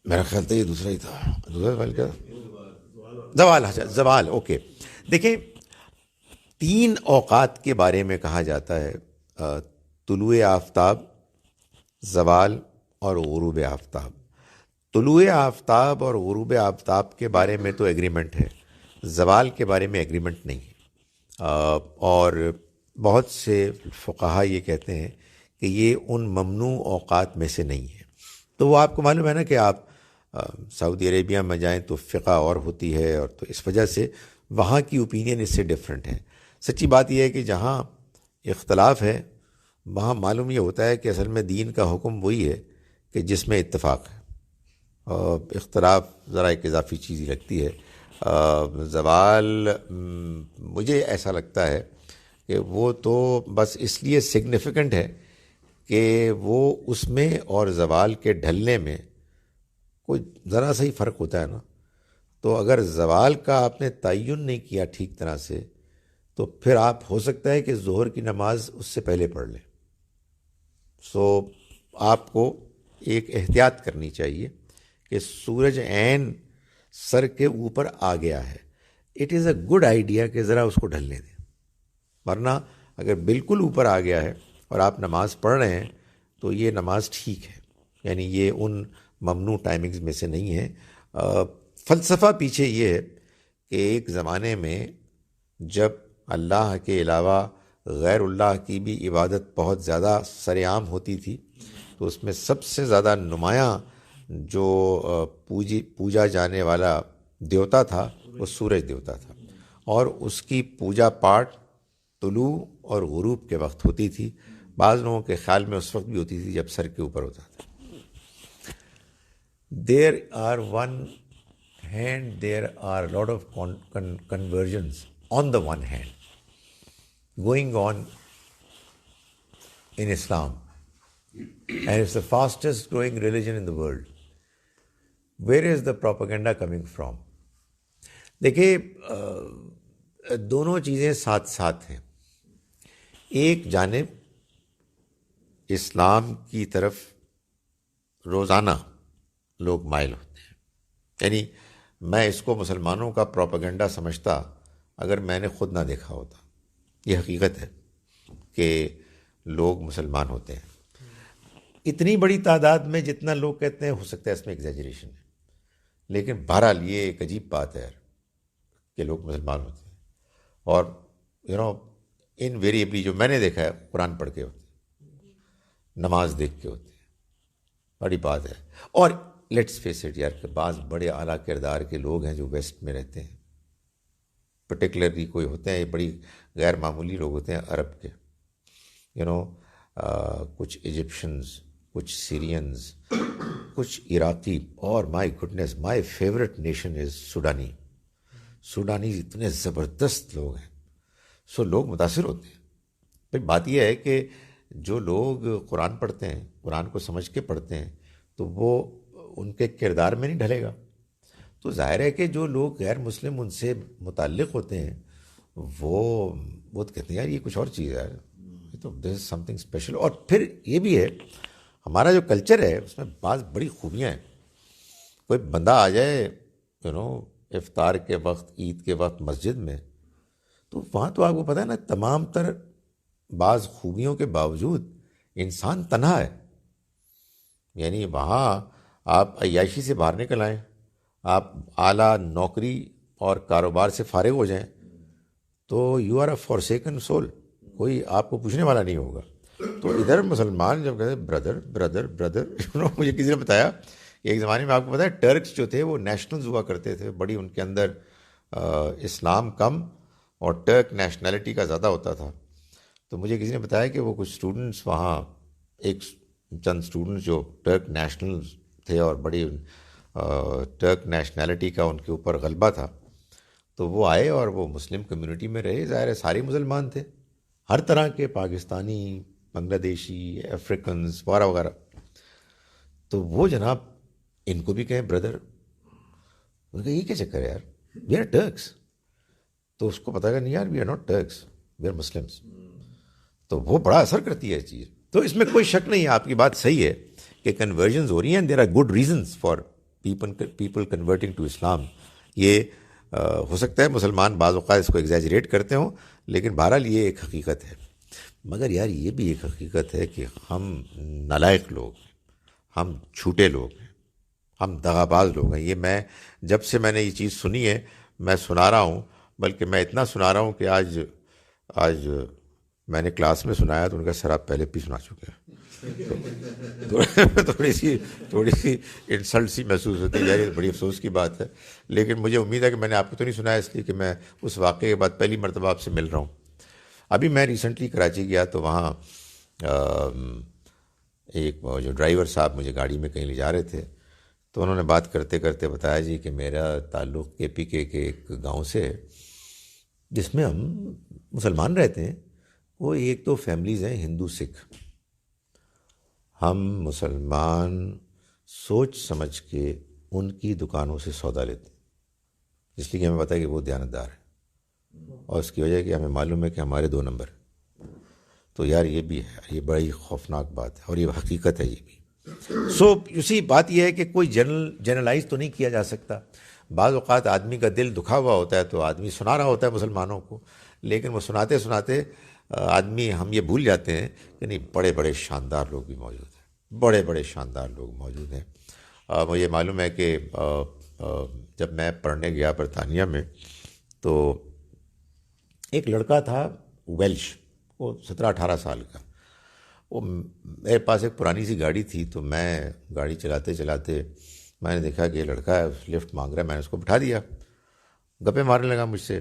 میرا خیال تھا یہ دوسرا ہی تھا. دوسرا سوال کیا؟ زوال. زوال. اوکے، دیکھیں 3 اوقات کے بارے میں کہا جاتا ہے، طلوع آفتاب، زوال اور غروب آفتاب. طلوع آفتاب اور غروب آفتاب کے بارے میں تو ایگریمنٹ ہے، زوال کے بارے میں ایگریمنٹ نہیں ہے. اور بہت سے فقہا یہ کہتے ہیں کہ یہ ان ممنوع اوقات میں سے نہیں ہے. تو وہ آپ کو معلوم ہے نا کہ آپ سعودی عربیہ میں جائیں تو فقہ اور ہوتی ہے، اور تو اس وجہ سے وہاں کی اوپینین اس سے ڈفرینٹ ہے. سچی بات یہ ہے کہ جہاں اختلاف ہے وہاں معلوم یہ ہوتا ہے کہ اصل میں دین کا حکم وہی ہے کہ جس میں اتفاق ہے. اختلاف ذرا ایک اضافی چیز ہی لگتی ہے. زوال مجھے ایسا لگتا ہے کہ وہ تو بس اس لیے سگنیفیکنٹ ہے کہ وہ اس میں اور زوال کے ڈھلنے میں کوئی ذرا سا ہی فرق ہوتا ہے نا. تو اگر زوال کا آپ نے تعین نہیں کیا ٹھیک طرح سے تو پھر آپ ہو سکتا ہے کہ ظہر کی نماز اس سے پہلے پڑھ لیں. سو آپ کو ایک احتیاط کرنی چاہیے کہ سورج عین سر کے اوپر آ گیا ہے، it is a good idea کہ ذرا اس کو ڈھلنے دیں. ورنہ اگر بالکل اوپر آ گیا ہے اور آپ نماز پڑھ رہے ہیں تو یہ نماز ٹھیک ہے، یعنی یہ ان ممنوع ٹائمنگز میں سے نہیں ہے. فلسفہ پیچھے یہ ہے کہ ایک زمانے میں جب اللہ کے علاوہ غیر اللہ کی بھی عبادت بہت زیادہ سر عام ہوتی تھی تو اس میں سب سے زیادہ نمایاں جو پوجا جانے والا دیوتا تھا وہ سورج دیوتا تھا، اور اس کی پوجا پاٹ طلوع اور غروب کے وقت ہوتی تھی. بعض لوگوں کے خیال میں اس وقت بھی ہوتی تھی جب سر کے اوپر ہوتا تھا. There are one hand, there are a lot of conversions on the one hand going on in Islam, and it's the fastest growing religion in the world. Where is the propaganda coming from? دیکھیے دونوں چیزیں ساتھ ساتھ ہیں. ایک جانب اسلام کی طرف روزانہ لوگ مائل ہوتے ہیں، یعنی میں اس کو مسلمانوں کا پروپیگنڈا سمجھتا اگر میں نے خود نہ دیکھا ہوتا. یہ حقیقت ہے کہ لوگ مسلمان ہوتے ہیں. اتنی بڑی تعداد میں جتنا لوگ کہتے ہیں ہو سکتا ہے اس میں ایگزیجریشن ہے، لیکن بہرحال یہ ایک عجیب بات ہے کہ لوگ مسلمان ہوتے ہیں. اور انویریبلی جو میں نے دیکھا ہے قرآن پڑھ کے ہوتے ہیں، نماز دیکھ کے ہوتے ہیں. بڑی بات ہے. اور لیٹس فیس اٹ یار کہ بعض بڑے اعلیٰ کردار کے لوگ ہیں جو ویسٹ میں رہتے ہیں، پرٹیکولرلی کوئی ہوتے ہیں بڑی غیر معمولی لوگ ہوتے ہیں عرب کے، کچھ ایجپشنز، کچھ سیرینز، کچھ عراقی، اور my goodness my favourite nation is سوڈانی. سوڈانیز اتنے زبردست لوگ ہیں. سو لوگ متاثر ہوتے ہیں. پھر بات یہ ہے کہ جو لوگ قرآن پڑھتے ہیں، قرآن کو سمجھ کے پڑھتے ہیں، تو وہ ان کے کردار میں نہیں ڈھلے گا. تو ظاہر ہے کہ جو لوگ غیر مسلم ان سے متعلق ہوتے ہیں وہ کہتے ہیں یار یہ کچھ اور چیز ہے، یہ تو دس از سم تھنگ اسپیشل. اور پھر یہ بھی ہے ہمارا جو کلچر ہے اس میں بعض بڑی خوبیاں ہیں. کوئی بندہ آ جائے افطار کے وقت، عید کے وقت مسجد میں، تو وہاں تو آپ کو پتہ ہے نا تمام تر بعض خوبیوں کے باوجود انسان تنہا ہے. یعنی وہاں آپ عیاشی سے باہر نکل آئیں، آپ اعلیٰ نوکری اور کاروبار سے فارغ ہو جائیں تو یو آر اے فورسیکن سول. کوئی آپ کو پوچھنے والا نہیں ہوگا. تو ادھر مسلمان جب کہتے بردر بردر بردر مجھے کسی نے بتایا کہ ایک زمانے میں آپ کو پتا ہے ٹرکس جو تھے وہ نیشنلز ہوا کرتے تھے, بڑی ان کے اندر اسلام کم اور ٹرک نیشنلٹی کا زیادہ ہوتا تھا. تو مجھے کسی نے بتایا کہ وہ کچھ اسٹوڈنٹس وہاں, ایک چند اسٹوڈنٹس جو ٹرک نیشنل تھے اور بڑی ٹرک نیشنلٹی کا ان کے اوپر غلبہ تھا, تو وہ آئے اور وہ مسلم کمیونٹی میں رہے. ظاہر ہے سارے مسلمان تھے, ہر طرح کے, پاکستانی, بنگلہ دیشی, افریقنز وغیرہ وغیرہ. تو وہ جناب ان کو بھی کہیں بردر, ان کا یہ کیا چکر ہے یار, وی آر ٹرکس. تو اس کو پتا کہ نہیں یار we are not Turks, we are Muslims. تو وہ بڑا اثر کرتی ہے چیز. تو اس میں کوئی شک نہیں ہے, آپ کی بات صحیح ہے کہ کنورژنز ہو رہی ہیں, there are good reasons for people converting to Islam. یہ ہو سکتا ہے مسلمان بعض اوقات اس کو ایگزیجریٹ کرتے ہوں, لیکن بہرحال یہ ایک حقیقت ہے. مگر یار یہ بھی ایک حقیقت ہے کہ ہم نالائق لوگ ہیں, ہم جھوٹے لوگ ہیں, ہم دغاباز لوگ ہیں. یہ میں جب سے میں نے یہ چیز سنی ہے میں سنا رہا ہوں, بلکہ میں اتنا سنا رہا ہوں کہ آج میں نے کلاس میں سنایا تو ان کا سر آپ پہلے بھی سنا چکے ہیں. تھوڑی سی انسلٹ سی محسوس ہوتی ہے, یہ بڑی افسوس کی بات ہے. لیکن مجھے امید ہے کہ میں نے آپ کو تو نہیں سنایا, اس لیے کہ میں اس واقعے کے بعد پہلی مرتبہ آپ سے مل رہا ہوں. ابھی میں ریسنٹلی کراچی گیا تو وہاں ایک جو ڈرائیور صاحب مجھے گاڑی میں کہیں لے جا رہے تھے, تو انہوں نے بات کرتے کرتے بتایا جی کہ میرا تعلق کے پی کے ایک گاؤں سے ہے جس میں ہم مسلمان رہتے ہیں. وہ ایک دو فیملیز ہیں ہندو سکھ. ہم مسلمان سوچ سمجھ کے ان کی دکانوں سے سودا لیتے ہیں, اس لیے کہ ہمیں پتہ ہے کہ وہ دیانتدار ہے, اور اس کی وجہ کہ ہمیں معلوم ہے کہ ہمارے 2 نمبر. تو یار یہ بھی ہے, یہ بڑی خوفناک بات ہے اور یہ حقیقت ہے یہ بھی. سو اسی بات یہ ہے کہ کوئی جنرلائز تو نہیں کیا جا سکتا. بعض اوقات آدمی کا دل دکھا ہوا ہوتا ہے تو آدمی سنا رہا ہوتا ہے مسلمانوں کو, لیکن وہ سناتے سناتے آدمی ہم یہ بھول جاتے ہیں کہ نہیں بڑے بڑے شاندار لوگ بھی موجود ہیں, بڑے بڑے شاندار لوگ موجود ہیں. مجھے معلوم ہے کہ جب میں پڑھنے گیا برطانیہ میں تو ایک لڑکا تھا ویلش, وہ 17-18 سال کا. وہ میرے پاس ایک پرانی سی گاڑی تھی, تو میں گاڑی چلاتے چلاتے میں نے دیکھا کہ یہ لڑکا ہے لفٹ مانگ رہا ہے. میں نے اس کو بٹھا دیا, گپے مارنے لگا مجھ سے.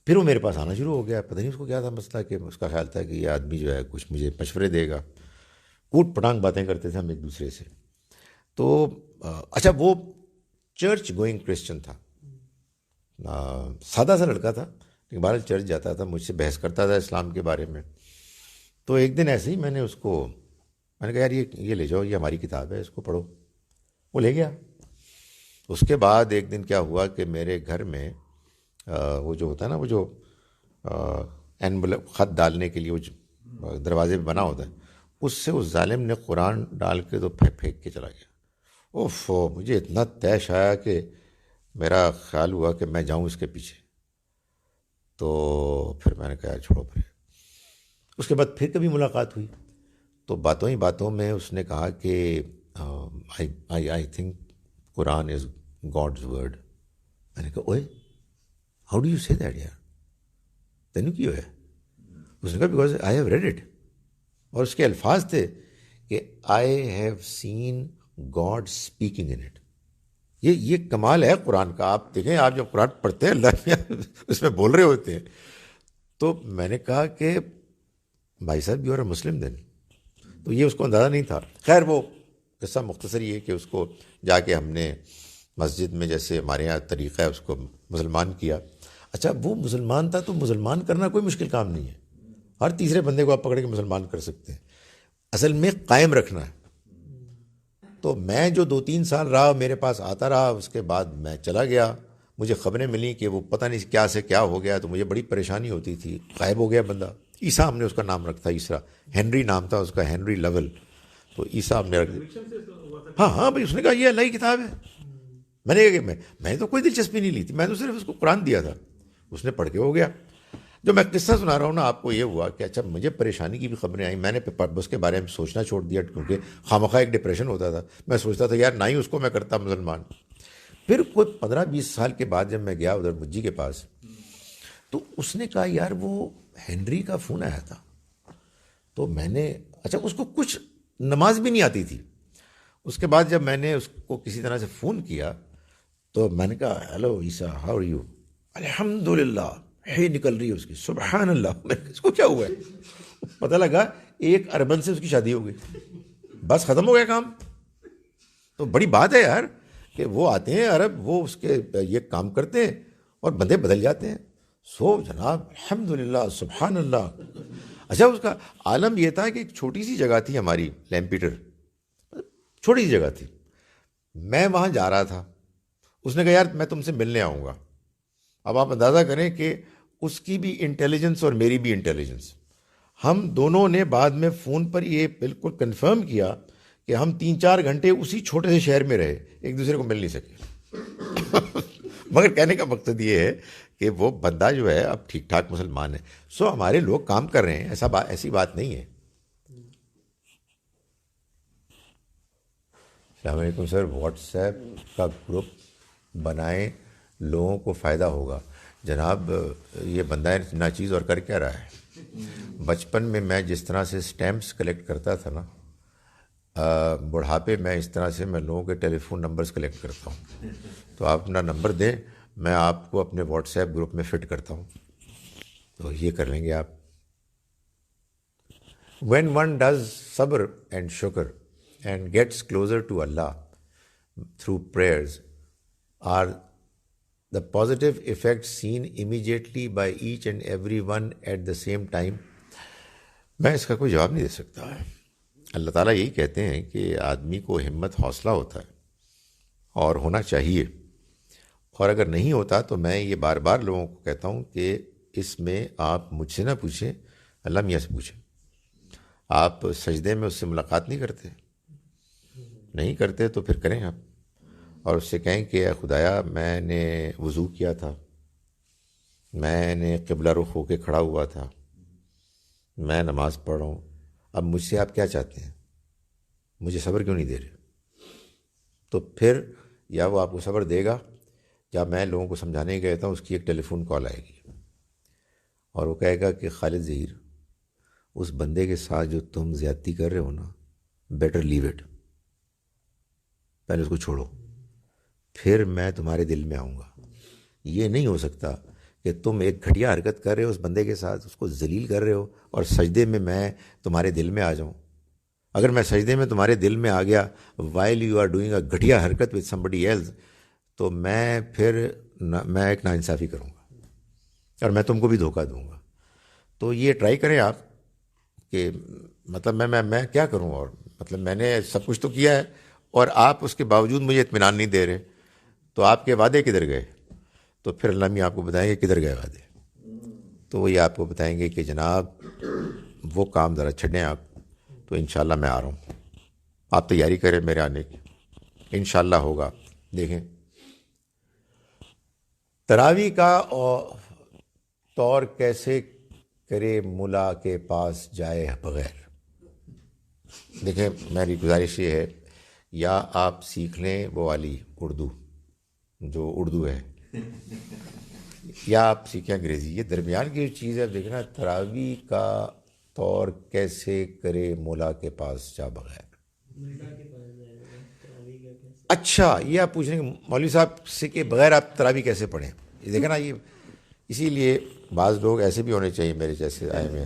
پھر وہ میرے پاس آنا شروع ہو گیا, پتہ نہیں اس کو کیا تھا مسئلہ, کہ اس کا خیال تھا کہ یہ آدمی جو ہے کچھ مجھے مشورے دے گا. کوٹ پٹانگ باتیں کرتے تھے ہم ایک دوسرے سے. تو اچھا وہ چرچ گوئنگ کرسچن تھا, سادہ سا لڑکا تھا, لیکن بہرحال چرچ جاتا تھا, مجھ سے بحث کرتا تھا اسلام کے بارے میں. تو ایک دن ایسے ہی میں نے کہا یار یہ لے جاؤ, یہ ہماری کتاب ہے, اس کو پڑھو. وہ لے گیا. اس کے بعد ایک دن کیا ہوا کہ میرے گھر میں وہ جو ہوتا ہے نا, وہ جو اینولپ خط ڈالنے کے لیے وہ دروازے پہ بنا ہوتا ہے, اس سے اس ظالم نے قرآن ڈال کے تو پھینک کے چلا گیا. اوف, مجھے اتنا طیش آیا کہ میرا خیال ہوا کہ میں جاؤں اس کے پیچھے. تو پھر میں نے کہا چھوڑو. پھر اس کے بعد پھر کبھی ملاقات ہوئی تو باتوں ہی باتوں میں اس نے کہا کہ I think Quran is God's word. میں نے کہا اوئے ہاؤ ڈو یو سے دیٹ یار, تینوں کیوں ہے؟ اس نے کہا because I have read it. اور اس کے الفاظ تھے کہ I have seen God speaking in it. یہ کمال ہے قرآن کا. آپ دیکھیں, آپ جب قرآن پڑھتے ہیں اللہ اس میں بول رہے ہوتے ہیں. تو میں نے کہا کہ بھائی صاحب یو آر اے مسلم دین. تو یہ اس کو اندازہ نہیں تھا. خیر وہ قصہ مختصر یہ کہ اس کو جا کے ہم نے مسجد میں, جیسے ہمارے یہاں طریقہ ہے, اس کو مسلمان کیا. اچھا وہ مسلمان تھا, تو مسلمان کرنا کوئی مشکل کام نہیں ہے. ہر تیسرے بندے کو آپ پکڑ کے مسلمان کر سکتے ہیں. اصل میں قائم رکھنا ہے. تو میں جو 2-3 سال رہا, میرے پاس آتا رہا, اس کے بعد میں چلا گیا. مجھے خبریں ملیں کہ وہ پتہ نہیں کیا سے کیا ہو گیا, تو مجھے بڑی پریشانی ہوتی تھی. غائب ہو گیا بندہ. عیسیٰ ہم نے اس کا نام رکھا, عیسیٰ, ہینری نام تھا اس کا, ہینری لیول. تو عیسیٰ ہم نے رکھ دیا. ہاں بھائی, اس نے کہا یہ اللہ کی کتاب ہے. میں نے کہا کہ میں تو کوئی دلچسپی نہیں لی تھی, میں تو صرف اس کو قرآن دیا تھا. اس نے پڑھ کے ہو گیا. جو میں قصہ سنا رہا ہوں نا آپ کو, یہ ہوا کہ اچھا مجھے پریشانی کی بھی خبریں آئیں. میں نے اس کے بارے میں سوچنا چھوڑ دیا, کیونکہ خامخواہ ایک ڈپریشن ہوتا تھا. میں سوچتا تھا یار نہ ہی اس کو میں کرتا مسلمان. پھر کوئی 15-20 سال کے بعد جب میں گیا ادھر مجھے کے پاس, تو اس نے کہا یار وہ ہنری کا فون آیا تھا. تو میں نے اچھا اس کو کچھ نماز بھی نہیں آتی تھی. اس کے بعد جب میں نے اس کو کسی طرح سے فون کیا تو میں نے کہا hello Isa how are you. الحمد للہ ہے نکل رہی ہے اس کی, سبحان اللہ. اس کو کیا ہوا ہے؟ پتہ لگا ایک اربن سے اس کی شادی ہو گئی, بس ختم ہو گیا کام. تو بڑی بات ہے یار کہ وہ آتے ہیں عرب, وہ اس کے یہ کام کرتے ہیں اور بندے بدل جاتے ہیں. سو جناب الحمد للہ سبحان اللہ. اچھا اس کا عالم یہ تھا کہ ایک چھوٹی سی جگہ تھی ہماری لیمپیٹر, چھوٹی سی جگہ تھی. میں وہاں جا رہا تھا, اس نے کہا یار میں تم سے ملنے آؤں گا. اب آپ اندازہ کریں کہ اس کی بھی انٹیلیجنس اور میری بھی انٹیلیجنس. ہم دونوں نے بعد میں فون پر یہ بالکل کنفرم کیا کہ ہم 3-4 گھنٹے اسی چھوٹے سے شہر میں رہے, ایک دوسرے کو مل نہیں سکے. مگر کہنے کا مقصد یہ ہے کہ وہ بندہ جو ہے اب ٹھیک ٹھاک مسلمان ہے. سو ہمارے لوگ کام کر رہے ہیں, ایسی بات نہیں ہے. السلام علیکم سر, واٹس ایپ کا گروپ بنائیں, لوگوں کو فائدہ ہوگا. جناب یہ بندہ ناچیز اور کر کیا رہا ہے. بچپن میں میں جس طرح سے سٹیمپس کلیکٹ کرتا تھا نا, بڑھاپے میں اس طرح سے میں لوگوں کے ٹیلی فون نمبرز کلیکٹ کرتا ہوں. تو آپ اپنا نمبر دیں, میں آپ کو اپنے واٹس ایپ گروپ میں فٹ کرتا ہوں, تو یہ کر لیں گے آپ. When one does sabr and shukr and gets closer to Allah through prayers, are the positive effects seen immediately by each and every one at the same time? میں اس کا کوئی جواب نہیں دے سکتا. اللہ تعالیٰ یہی کہتے ہیں کہ آدمی کو ہمت حوصلہ ہوتا ہے اور ہونا چاہیے, اور اگر نہیں ہوتا تو میں یہ بار بار لوگوں کو کہتا ہوں کہ اس میں آپ مجھ سے نہ پوچھیں, اللہ میاں سے پوچھیں. آپ سجدے میں اس سے ملاقات نہیں کرتے, نہیں کرتے تو پھر کریں آپ, اور اس سے کہیں کہ اے خدایا میں نے وضو کیا تھا, میں نے قبلہ رخ ہو کے کھڑا ہوا تھا, میں نماز پڑھ رہا ہوں, اب مجھ سے آپ کیا چاہتے ہیں, مجھے صبر کیوں نہیں دے رہے. تو پھر یا وہ آپ کو صبر دے گا, یا میں لوگوں کو سمجھانے کہتا ہوں اس کی ایک ٹیلی فون کال آئے گی اور وہ کہے گا کہ خالد ظہیر, اس بندے کے ساتھ جو تم زیادتی کر رہے ہو نا, بیٹر لیو اٹ, پہلے اس کو چھوڑو, پھر میں تمہارے دل میں آؤں گا. یہ نہیں ہو سکتا کہ تم ایک گھٹیا حرکت کر رہے ہو اس بندے کے ساتھ, اس کو ذلیل کر رہے ہو, اور سجدے میں تمہارے دل میں آ جاؤں. اگر میں سجدے میں تمہارے دل میں آ گیا while you are doing a گھٹیا حرکت with somebody else, تو میں ایک ناانصافی کروں گا اور میں تم کو بھی دھوکہ دوں گا. تو یہ ٹرائی کریں آپ کہ مطلب میں کیا کروں, اور مطلب میں نے سب کچھ تو کیا ہے اور آپ اس کے باوجود مجھے اطمینان نہیں دے رہے, تو آپ کے وعدے کدھر گئے؟ تو پھر اللہ میاں آپ کو بتائیں گے کدھر گئے وعدے. تو وہی آپ کو بتائیں گے کہ جناب وہ کام ذرا چھڈیں آپ, تو انشاءاللہ میں آ رہا ہوں, آپ تیاری کریں میرے آنے کی, انشاءاللہ ہوگا. دیکھیں تراویح کا طور کیسے کرے ملا کے پاس جائے بغیر. دیکھیں میری گزارش یہ ہے, یا آپ سیکھ لیں وہ والی اردو جو اردو ہے, یا آپ سیکھیں انگریزی. یہ درمیان کی جو چیز ہے دیکھنا, تراویح کا طور کیسے کرے مولا کے پاس جا بغیر. اچھا یہ آپ پوچھ رہے ہیں مولوی صاحب سے کہ بغیر آپ تراویح کیسے پڑھیں. یہ دیکھیں نا, یہ اسی لیے بعض لوگ ایسے بھی ہونے چاہیے میرے جیسے آئے ہوئے.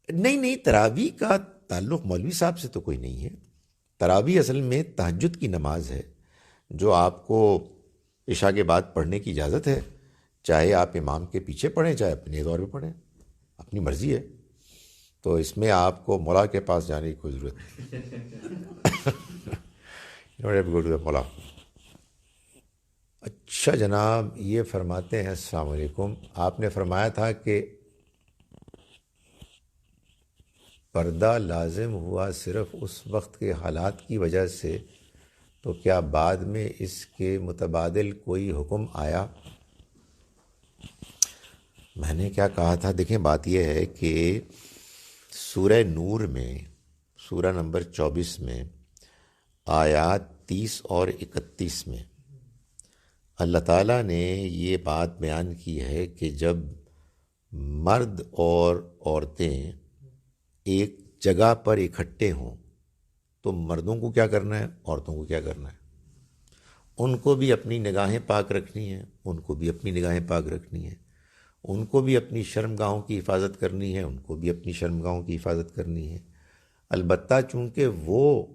نہیں, تراویح کا تعلق مولوی صاحب سے تو کوئی نہیں ہے. تراویح اصل میں تہجد کی نماز ہے جو آپ کو عشاء کے بعد پڑھنے کی اجازت ہے, چاہے آپ امام کے پیچھے پڑھیں چاہے اپنے دور پہ پڑھیں, اپنی مرضی ہے. تو اس میں آپ کو مولا کے پاس جانے کی کوئی ضرورت نہیں. مولا. اچھا جناب یہ فرماتے ہیں السلام علیکم, آپ نے فرمایا تھا کہ پردہ لازم ہوا صرف اس وقت کے حالات کی وجہ سے, تو کیا بعد میں اس کے متبادل کوئی حکم آیا؟ میں نے کیا کہا تھا, دیکھیں بات یہ ہے کہ سورہ نور میں سورہ نمبر 24 میں آیات 30 اور 31 میں اللہ تعالیٰ نے یہ بات بیان کی ہے کہ جب مرد اور عورتیں ایک جگہ پر اکٹھے ہوں تو مردوں کو کیا کرنا ہے، عورتوں کو کیا کرنا ہے، ان کو بھی اپنی نگاہیں پاک رکھنی ہیں، ان کو بھی اپنی نگاہیں پاک رکھنی ہیں، ان کو بھی اپنی شرمگاہوں کی حفاظت کرنی ہے، ان کو بھی اپنی شرمگاہوں کی حفاظت کرنی ہے۔ البتہ چونکہ وہ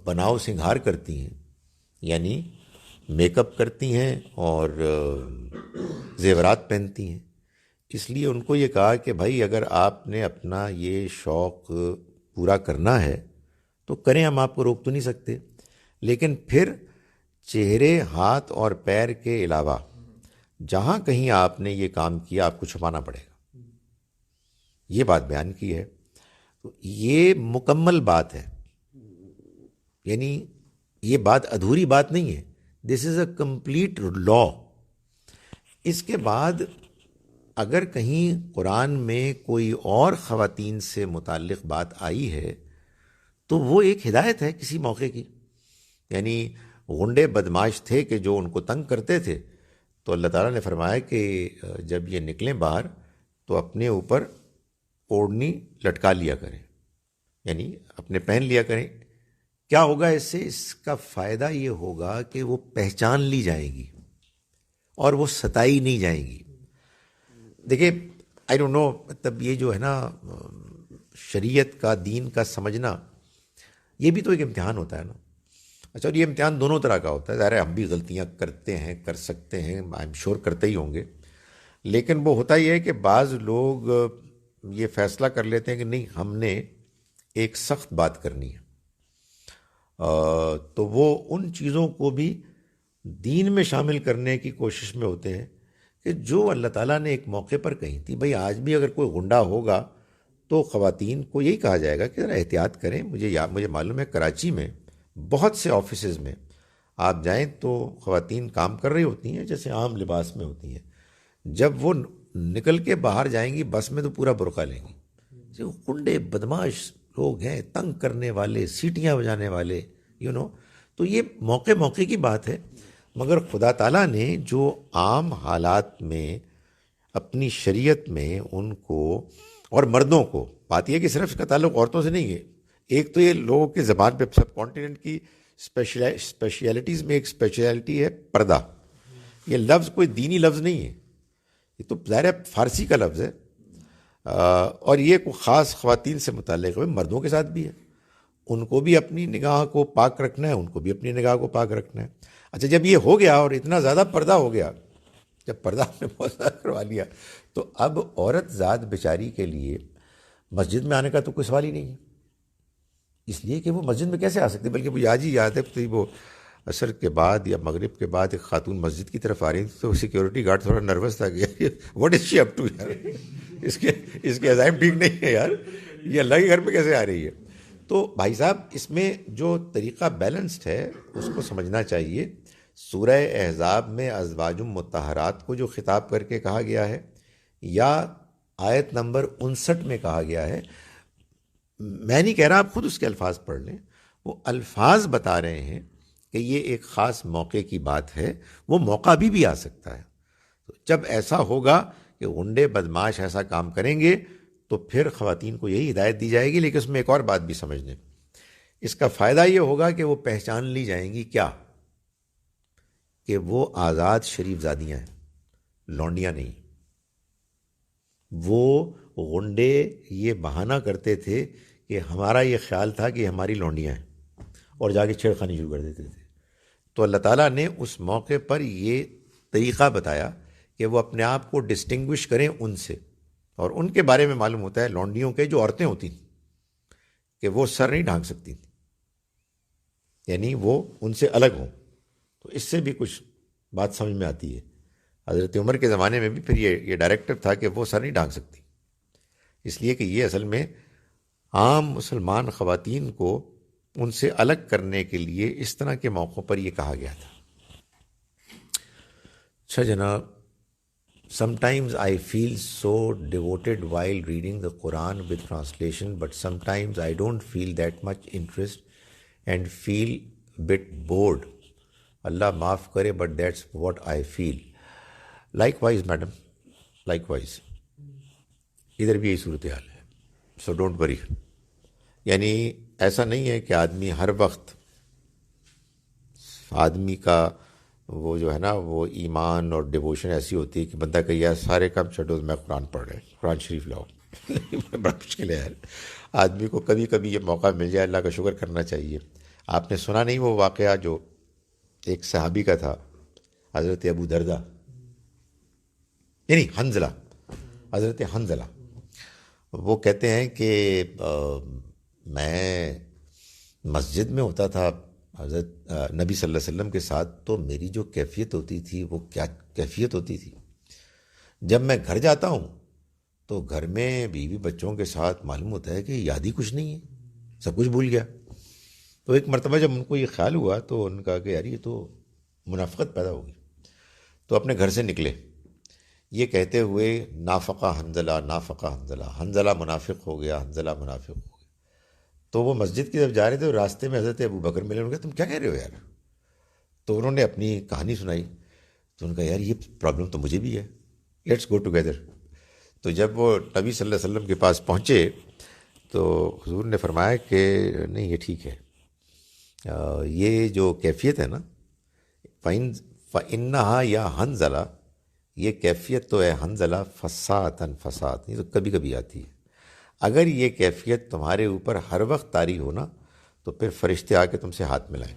بناؤ سنگھار کرتی ہیں، یعنی میک اپ کرتی ہیں اور زیورات پہنتی ہیں، اس لیے ان کو یہ کہا کہ بھائی اگر آپ نے اپنا یہ شوق پورا کرنا ہے تو کریں، ہم آپ کو روک تو نہیں سکتے، لیکن پھر چہرے، ہاتھ اور پیر کے علاوہ جہاں کہیں آپ نے یہ کام کیا آپ کو چھپانا پڑے گا، یہ بات بیان کی ہے۔ تو یہ مکمل بات ہے، یعنی یہ بات ادھوری بات نہیں ہے، دس از اے کمپلیٹ لا۔ اس کے بعد اگر کہیں قرآن میں کوئی اور خواتین سے متعلق بات آئی ہے تو وہ ایک ہدایت ہے کسی موقع کی، یعنی غنڈے بدماش تھے کہ جو ان کو تنگ کرتے تھے، تو اللہ تعالیٰ نے فرمایا کہ جب یہ نکلیں باہر تو اپنے اوپر اوڑھنی لٹکا لیا کریں، یعنی اپنے پہن لیا کریں۔ کیا ہوگا اس سے؟ اس کا فائدہ یہ ہوگا کہ وہ پہچان لی جائیں گی اور وہ ستائی نہیں جائیں گی۔ دیکھیں آئی ڈونٹ نو، مطلب یہ جو ہے نا شریعت کا، دین کا سمجھنا، یہ بھی تو ایک امتحان ہوتا ہے نا۔ اچھا، اور یہ امتحان دونوں طرح کا ہوتا ہے، ظاہر ہے ہم بھی غلطیاں کرتے ہیں، کر سکتے ہیں، آئی ایم شیور کرتے ہی ہوں گے، لیکن وہ ہوتا یہ ہے کہ بعض لوگ یہ فیصلہ کر لیتے ہیں کہ نہیں، ہم نے ایک سخت بات کرنی ہے، تو وہ ان چیزوں کو بھی دین میں شامل کرنے کی کوشش میں ہوتے ہیں کہ جو اللہ تعالیٰ نے ایک موقع پر کہی تھی۔ بھئی آج بھی اگر کوئی غنڈہ ہوگا تو خواتین کو یہی کہا جائے گا کہ ذرا احتیاط کریں۔ مجھے معلوم ہے کراچی میں بہت سے آفیسز میں آپ جائیں تو خواتین کام کر رہی ہوتی ہیں جیسے عام لباس میں ہوتی ہیں، جب وہ نکل کے باہر جائیں گی بس میں تو پورا برقع لیں گی۔ جو غنڈے بدماش لوگ ہیں، تنگ کرنے والے، سیٹیاں بجانے والے، تو یہ موقع کی بات ہے، مگر خدا تعالیٰ نے جو عام حالات میں اپنی شریعت میں ان کو اور مردوں کو، بات یہ کہ صرف اس کا تعلق عورتوں سے نہیں ہے، ایک تو یہ لوگوں کے زبان پہ سب کانٹیننٹ کی اسپیشیلٹیز میں ایک اسپیشیلٹی ہے پردہ۔ یہ لفظ کوئی دینی لفظ نہیں ہے، یہ تو ظاہر ہے فارسی کا لفظ ہے، اور یہ کوئی خاص خواتین سے متعلق ہے، مردوں کے ساتھ بھی ہے، ان کو بھی اپنی نگاہ کو پاک رکھنا ہے، ان کو بھی اپنی نگاہ کو پاک رکھنا ہے۔ اچھا، جب یہ ہو گیا اور اتنا زیادہ پردہ ہو گیا، جب پردہ آپ نے بہت زیادہ کروا لیا، تو اب عورت ذات بیچاری کے لیے مسجد میں آنے کا تو کوئی سوال ہی نہیں ہے، اس لیے کہ وہ مسجد میں کیسے آ سکتے؟ بلکہ مجھے آج ہی یاد ہے کہ وہ عصر کے بعد یا مغرب کے بعد ایک خاتون مسجد کی طرف آ رہی تھی تو سیکیورٹی گارڈ تھوڑا نروس تھا کہ what is she up to یار، اس کے عزائم ٹھیک نہیں ہے یار، یہ اللہ کے گھر پہ کیسے آ رہی ہے؟ تو بھائی صاحب اس میں جو طریقہ بیلنسڈ ہے اس کو سمجھنا چاہیے۔ سورہ احزاب میں ازواج مطہرات کو جو خطاب کر کے کہا گیا ہے، یا آیت نمبر 59 میں کہا گیا ہے، میں نہیں کہہ رہا، آپ خود اس کے الفاظ پڑھ لیں، وہ الفاظ بتا رہے ہیں کہ یہ ایک خاص موقع کی بات ہے، وہ موقع بھی آ سکتا ہے۔ تو جب ایسا ہوگا کہ غنڈے بدماش ایسا کام کریں گے تو پھر خواتین کو یہی ہدایت دی جائے گی، لیکن اس میں ایک اور بات بھی سمجھ لیں، اس کا فائدہ یہ ہوگا کہ وہ پہچان لی جائیں گی، کیا کہ وہ آزاد شریف زادیاں ہیں، لونڈیاں نہیں۔ وہ غنڈے یہ بہانہ کرتے تھے کہ ہمارا یہ خیال تھا کہ ہماری لونڈیاں ہیں، اور جا کے چھیڑخانی شروع کر دیتے تھے۔ تو اللہ تعالیٰ نے اس موقع پر یہ طریقہ بتایا کہ وہ اپنے آپ کو ڈسٹنگوش کریں ان سے، اور ان کے بارے میں معلوم ہوتا ہے لونڈیوں کے جو عورتیں ہوتی تھیں کہ وہ سر نہیں ڈھانک سکتی تھیں، یعنی وہ ان سے الگ ہوں۔ تو اس سے بھی کچھ بات سمجھ میں آتی ہے۔ حضرت عمر کے زمانے میں بھی پھر یہ ڈائریکٹو تھا کہ وہ سر نہیں ڈھانک سکتی، اس لیے کہ یہ اصل میں عام مسلمان خواتین کو ان سے الگ کرنے کے لیے اس طرح کے موقعوں پر یہ کہا گیا تھا۔ اچھا جناب، sometimes I feel so devoted while reading the Quran with translation, but sometimes I don't feel that much interest and feel a bit bored اللہ معاف کرے but that's what I feel. Likewise madam, likewise ادھر بھی یہی صورتحال ہے. So don't worry. یعنی ایسا نہیں ہے کہ آدمی ہر وقت، آدمی کا وہ جو ہے نا وہ ایمان اور ڈیووشن ایسی ہوتی ہے کہ بندہ کہ یار سارے کام چھوڑو، میں قرآن پڑھ رہا ہوں، قرآن شریف لاؤ. بڑا مشکل ہے یار. آدمی کو کبھی کبھی یہ موقع مل جائے اللہ کا شکر کرنا چاہیے. آپ نے سنا نہیں وہ واقعہ جو ایک صحابی کا تھا، حضرت ابو دردہ، یعنی حنظلہ، حضرت حنظلہ. وہ کہتے ہیں کہ میں مسجد میں ہوتا تھا حضرت نبی صلی اللہ علیہ وسلم کے ساتھ، تو میری جو کیفیت ہوتی تھی وہ کیا کیفیت ہوتی تھی. جب میں گھر جاتا ہوں تو گھر میں بیوی بچوں کے ساتھ معلوم ہوتا ہے کہ یاد ہی کچھ نہیں ہے، سب کچھ بھول گیا. تو ایک مرتبہ جب ان کو یہ خیال ہوا تو ان کہا کہ یار یہ تو منافقت پیدا ہوگی. تو اپنے گھر سے نکلے یہ کہتے ہوئے نافقہ حنظلہ، نافقہ حنظلہ، حنظلہ منافق ہو گیا، حنظلہ منافق ہو گیا. تو وہ مسجد کی طرف جا رہے تھے اور راستے میں حضرت ابو بکر ملے. انہوں نے کہا تم کیا کہہ رہے ہو یار؟ تو انہوں نے اپنی کہانی سنائی. تو ان کا یار یہ پرابلم تو مجھے بھی ہے، لیٹس گو ٹوگیدر. تو جب وہ نبی صلی اللہ علیہ وسلم کے پاس پہنچے تو حضور نے فرمایا کہ نہیں یہ ٹھیک ہے، یہ جو کیفیت ہے نا فَإِنَّهَا یا حنظلہ، یہ کیفیت تو ہے حنظلہ فساتن فساد، یہ تو کبھی کبھی آتی ہے. اگر یہ کیفیت تمہارے اوپر ہر وقت طاری ہو نا تو پھر فرشتے آ کے تم سے ہاتھ ملائیں.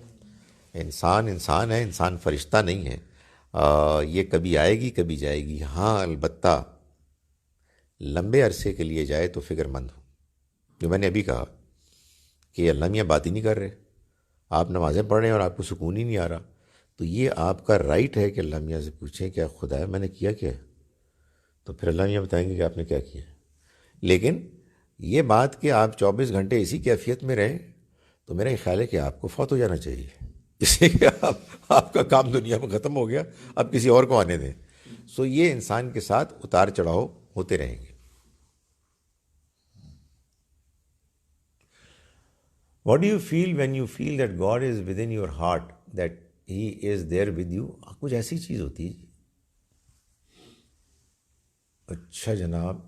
انسان انسان ہے، انسان فرشتہ نہیں ہے. یہ کبھی آئے گی کبھی جائے گی. ہاں البتہ لمبے عرصے کے لیے جائے تو فکر مند ہو. جو میں نے ابھی کہا کہ اللہ میاں بات ہی نہیں کر رہے، آپ نمازیں پڑھ رہے ہیں اور آپ کو سکون ہی نہیں آ رہا، تو یہ آپ کا رائٹ ہے کہ اللہ میاں سے پوچھیں کہ خدا ہے میں نے کیا کیا ہے. تو پھر اللہ میاں بتائیں گے کہ آپ نے کیا کیا. لیکن یہ بات کہ آپ 24 گھنٹے اسی کیفیت میں رہیں تو میرا یہ خیال ہے کہ آپ کو فوت ہو جانا چاہیے، اس لیے کہ آپ کا کام دنیا میں ختم ہو گیا، اب کسی اور کو آنے دیں. سو یہ انسان کے ساتھ اتار چڑھاؤ ہوتے رہیں گے. What do you feel when you feel that God is within your heart, that He is there with you? کچھ ایسی چیز ہوتی ہے. اچھا جناب،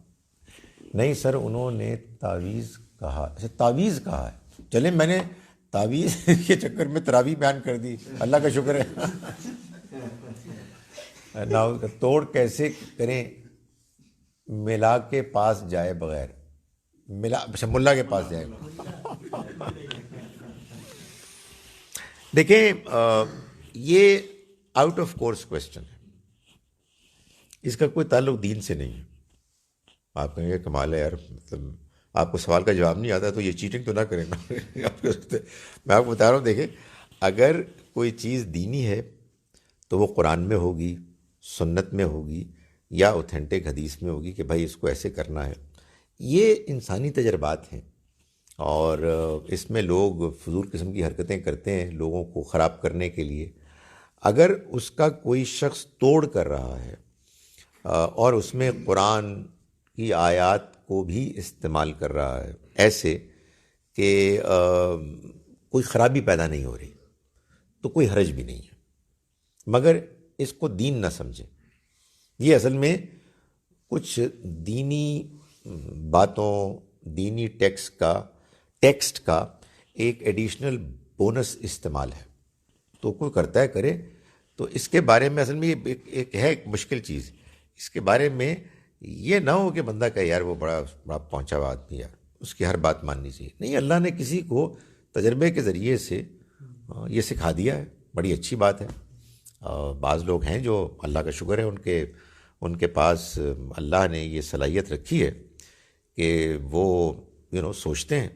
نہیں سر انہوں نے تعویذ کہا. اچھا تعویذ کہا ہے، چلیں میں نے تعویذ کے چکر میں تراویح بیان کر دی، اللہ کا شکر ہے. نہ توڑ کیسے کریں ملا کے پاس جائے بغیر، ملا کے پاس جائے. دیکھیں یہ آؤٹ آف کورس کوشچن ہے، اس کا کوئی تعلق دین سے نہیں ہے. آپ کہیں گے کمال ہے یار، مطلب آپ کو سوال کا جواب نہیں آتا تو یہ چیٹنگ تو نہ کریں نا. میں آپ کو بتا رہا ہوں، دیکھیں اگر کوئی چیز دینی ہے تو وہ قرآن میں ہوگی، سنت میں ہوگی، یا اوتھینٹک حدیث میں ہوگی کہ بھائی اس کو ایسے کرنا ہے. یہ انسانی تجربات ہیں اور اس میں لوگ فضول قسم کی حرکتیں کرتے ہیں لوگوں کو خراب کرنے کے لیے. اگر اس کا کوئی شخص توڑ کر رہا ہے اور اس میں قرآن کی آیات کو بھی استعمال کر رہا ہے ایسے کہ کوئی خرابی پیدا نہیں ہو رہی تو کوئی حرج بھی نہیں ہے، مگر اس کو دین نہ سمجھیں. یہ اصل میں کچھ دینی باتوں، دینی ٹیکسٹ کا ایک ایڈیشنل بونس استعمال ہے. تو کوئی کرتا ہے کرے، تو اس کے بارے میں اصل میں ایک ہے ایک مشکل چیز. اس کے بارے میں یہ نہ ہو کہ بندہ کہے یار وہ بڑا پہنچا ہوا آدمی، یار اس کی ہر بات ماننی چاہیے. نہیں، اللہ نے کسی کو تجربے کے ذریعے سے یہ سکھا دیا ہے، بڑی اچھی بات ہے. بعض لوگ ہیں جو اللہ کا شکر ہے ان کے پاس اللہ نے یہ صلاحیت رکھی ہے کہ وہ سوچتے ہیں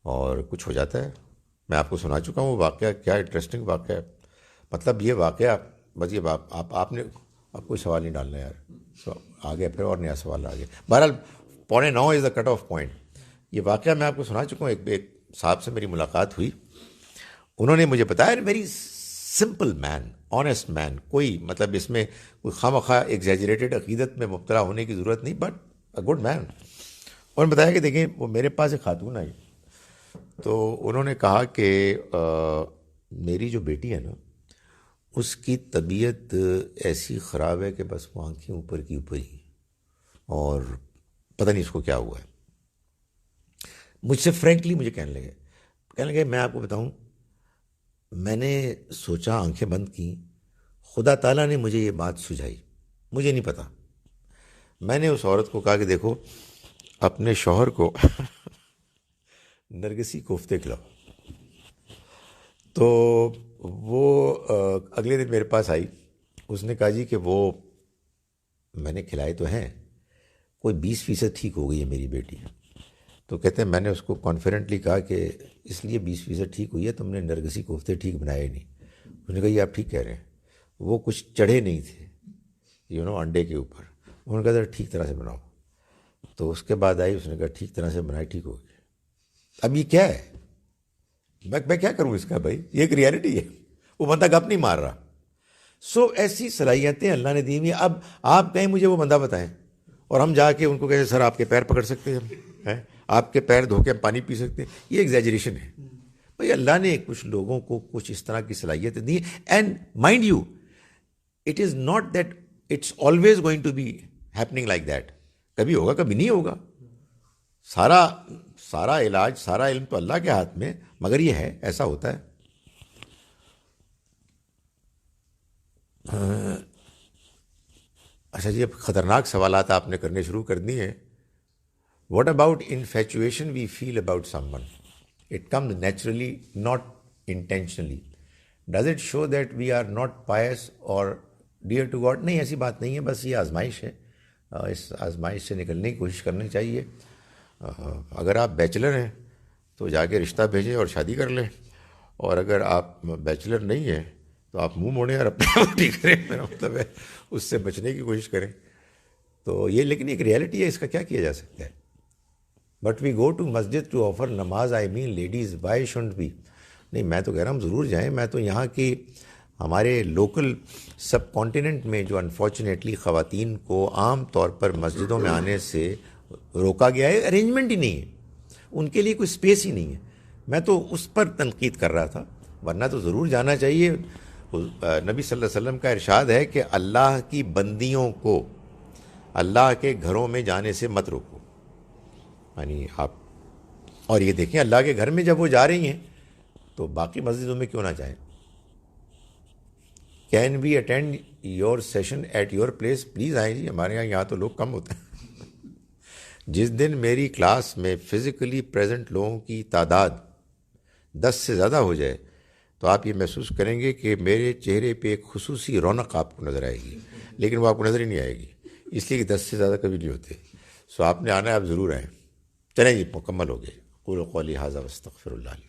اور کچھ ہو جاتا ہے. میں آپ کو سنا چکا ہوں وہ واقعہ، کیا انٹرسٹنگ واقعہ ہے. مطلب یہ واقعہ بس یہ آپ نے اب کوئی سوال نہیں ڈالنا یار، آگے پھر اور نیا سوال آ گیا. بہرحال 9:15 از دا کٹ آف پوائنٹ. یہ واقعہ میں آپ کو سنا چکا ہوں. ایک صاحب سے میری ملاقات ہوئی، انہوں نے مجھے بتایا ویری سمپل مین، آنیسٹ مین، کوئی مطلب اس میں کوئی خواہ ایگزیجریٹڈ عقیدت میں مبتلا ہونے کی ضرورت نہیں، بٹ اے گڈ مین. انہوں نے بتایا کہ دیکھیں وہ میرے پاس ایک خاتون آئی تو انہوں نے کہا کہ میری جو بیٹی ہے نا اس کی طبیعت ایسی خراب ہے کہ بس وہ آنکھیں اوپر کی اوپر ہی، اور پتہ نہیں اس کو کیا ہوا ہے. مجھ سے فرینکلی مجھے کہنے لگے میں آپ کو بتاؤں، میں نے سوچا، آنکھیں بند کی، خدا تعالیٰ نے مجھے یہ بات سجھائی، مجھے نہیں پتا. میں نے اس عورت کو کہا کہ دیکھو اپنے شوہر کو نرگسی کوفتے کھلاؤ. تو وہ اگلے دن میرے پاس آئی. اس نے کہا جی کہ وہ میں نے کھلائے تو ہیں، کوئی 20% ٹھیک ہو گئی ہے میری بیٹی. تو کہتے ہیں میں نے اس کو کانفیڈنٹلی کہا کہ اس لیے 20% ٹھیک ہوئی ہے، تم نے نرگسی کوفتے ٹھیک بنائے نہیں. اس نے کہا یہ آپ ٹھیک کہہ رہے ہیں، وہ کچھ چڑھے نہیں تھے انڈے کے اوپر. انہوں نے کہا ذرا ٹھیک طرح سے بناؤ. تو اس کے بعد آئی، اس نے کہا ٹھیک طرح سے بنائی، ٹھیک ہو گئی. اب یہ کیا ہے، میں کیا کروں اس کا بھائی، یہ ایک ریالٹی ہے. وہ بندہ گپ نہیں مار رہا. سو ایسی صلاحیتیں اللہ نے دی ہوئی ہیں. اب آپ کہیں مجھے وہ بندہ بتائیں، اور ہم جا کے ان کو کہیں سر آپ کے پیر پکڑ سکتے ہیں، آپ کے پیر دھو کے ہم پانی پی سکتے ہیں. یہ ایگزیجریشن ہے بھائی. اللہ نے کچھ لوگوں کو کچھ اس طرح کی صلاحیتیں دی. And mind you it is not that it's always going to be happening like that. کبھی ہوگا کبھی نہیں ہوگا. سارا علاج، سارا علم تو اللہ کے ہاتھ میں، مگر یہ ہے ایسا ہوتا ہے. اچھا جی، اب خطرناک سوالات آپ نے کرنے شروع کر دیے ہیں. What about infatuation we feel about someone? It comes naturally not intentionally. Does it show that we are not pious or dear to God? نہیں، ایسی بات نہیں ہے. بس یہ آزمائش ہے، اس آزمائش سے نکلنے کی کوشش کرنی چاہیے. اگر آپ بیچلر ہیں تو جا کے رشتہ بھیجیں اور شادی کر لیں، اور اگر آپ بیچلر نہیں ہیں تو آپ منہ موڑیں اور اپنے روٹی کریں. میرا مطلب ہے اس سے بچنے کی کوشش کریں. تو یہ لیکن ایک ریالٹی ہے، اس کا کیا کیا جا سکتا ہے. But we go to Masjid to offer نماز. آئی مین لیڈیز وائی شوڈنٹ بی؟ نہیں، میں تو کہہ رہا ہوں ضرور جائیں. میں تو یہاں کی ہمارے لوکل سب کانٹیننٹ میں جو انفارچونیٹلی خواتین کو عام طور پر مسجدوں میں آنے سے روکا گیا ہے، ارینجمنٹ ہی نہیں ہے، ان کے لیے کوئی اسپیس ہی نہیں ہے. میں تو اس پر تنقید کر رہا تھا، ورنہ تو ضرور جانا چاہیے. نبی صلی اللہ علیہ وسلم کا ارشاد ہے کہ اللہ کی بندیوں کو اللہ کے گھروں میں جانے سے مت روکو. یعنی آپ، اور یہ دیکھیں اللہ کے گھر میں جب وہ جا رہی ہیں تو باقی مسجدوں میں کیوں نہ جائیں. Can we attend your session at your place? Please آئیں جی، ہمارے یہاں تو لوگ کم ہوتے ہیں. جس دن میری کلاس میں فزیکلی پریزنٹ لوگوں کی تعداد 10 سے زیادہ ہو جائے تو آپ یہ محسوس کریں گے کہ میرے چہرے پہ ایک خصوصی رونق آپ کو نظر آئے گی، لیکن وہ آپ کو نظر ہی نہیں آئے گی، اس لیے کہ 10 سے زیادہ کبھی نہیں ہوتے. سو آپ نے آنا ہے، آپ ضرور آئیں. چلیں جی، مکمل ہو گئے. قولوا قولی ھذا واستغفر اللہ.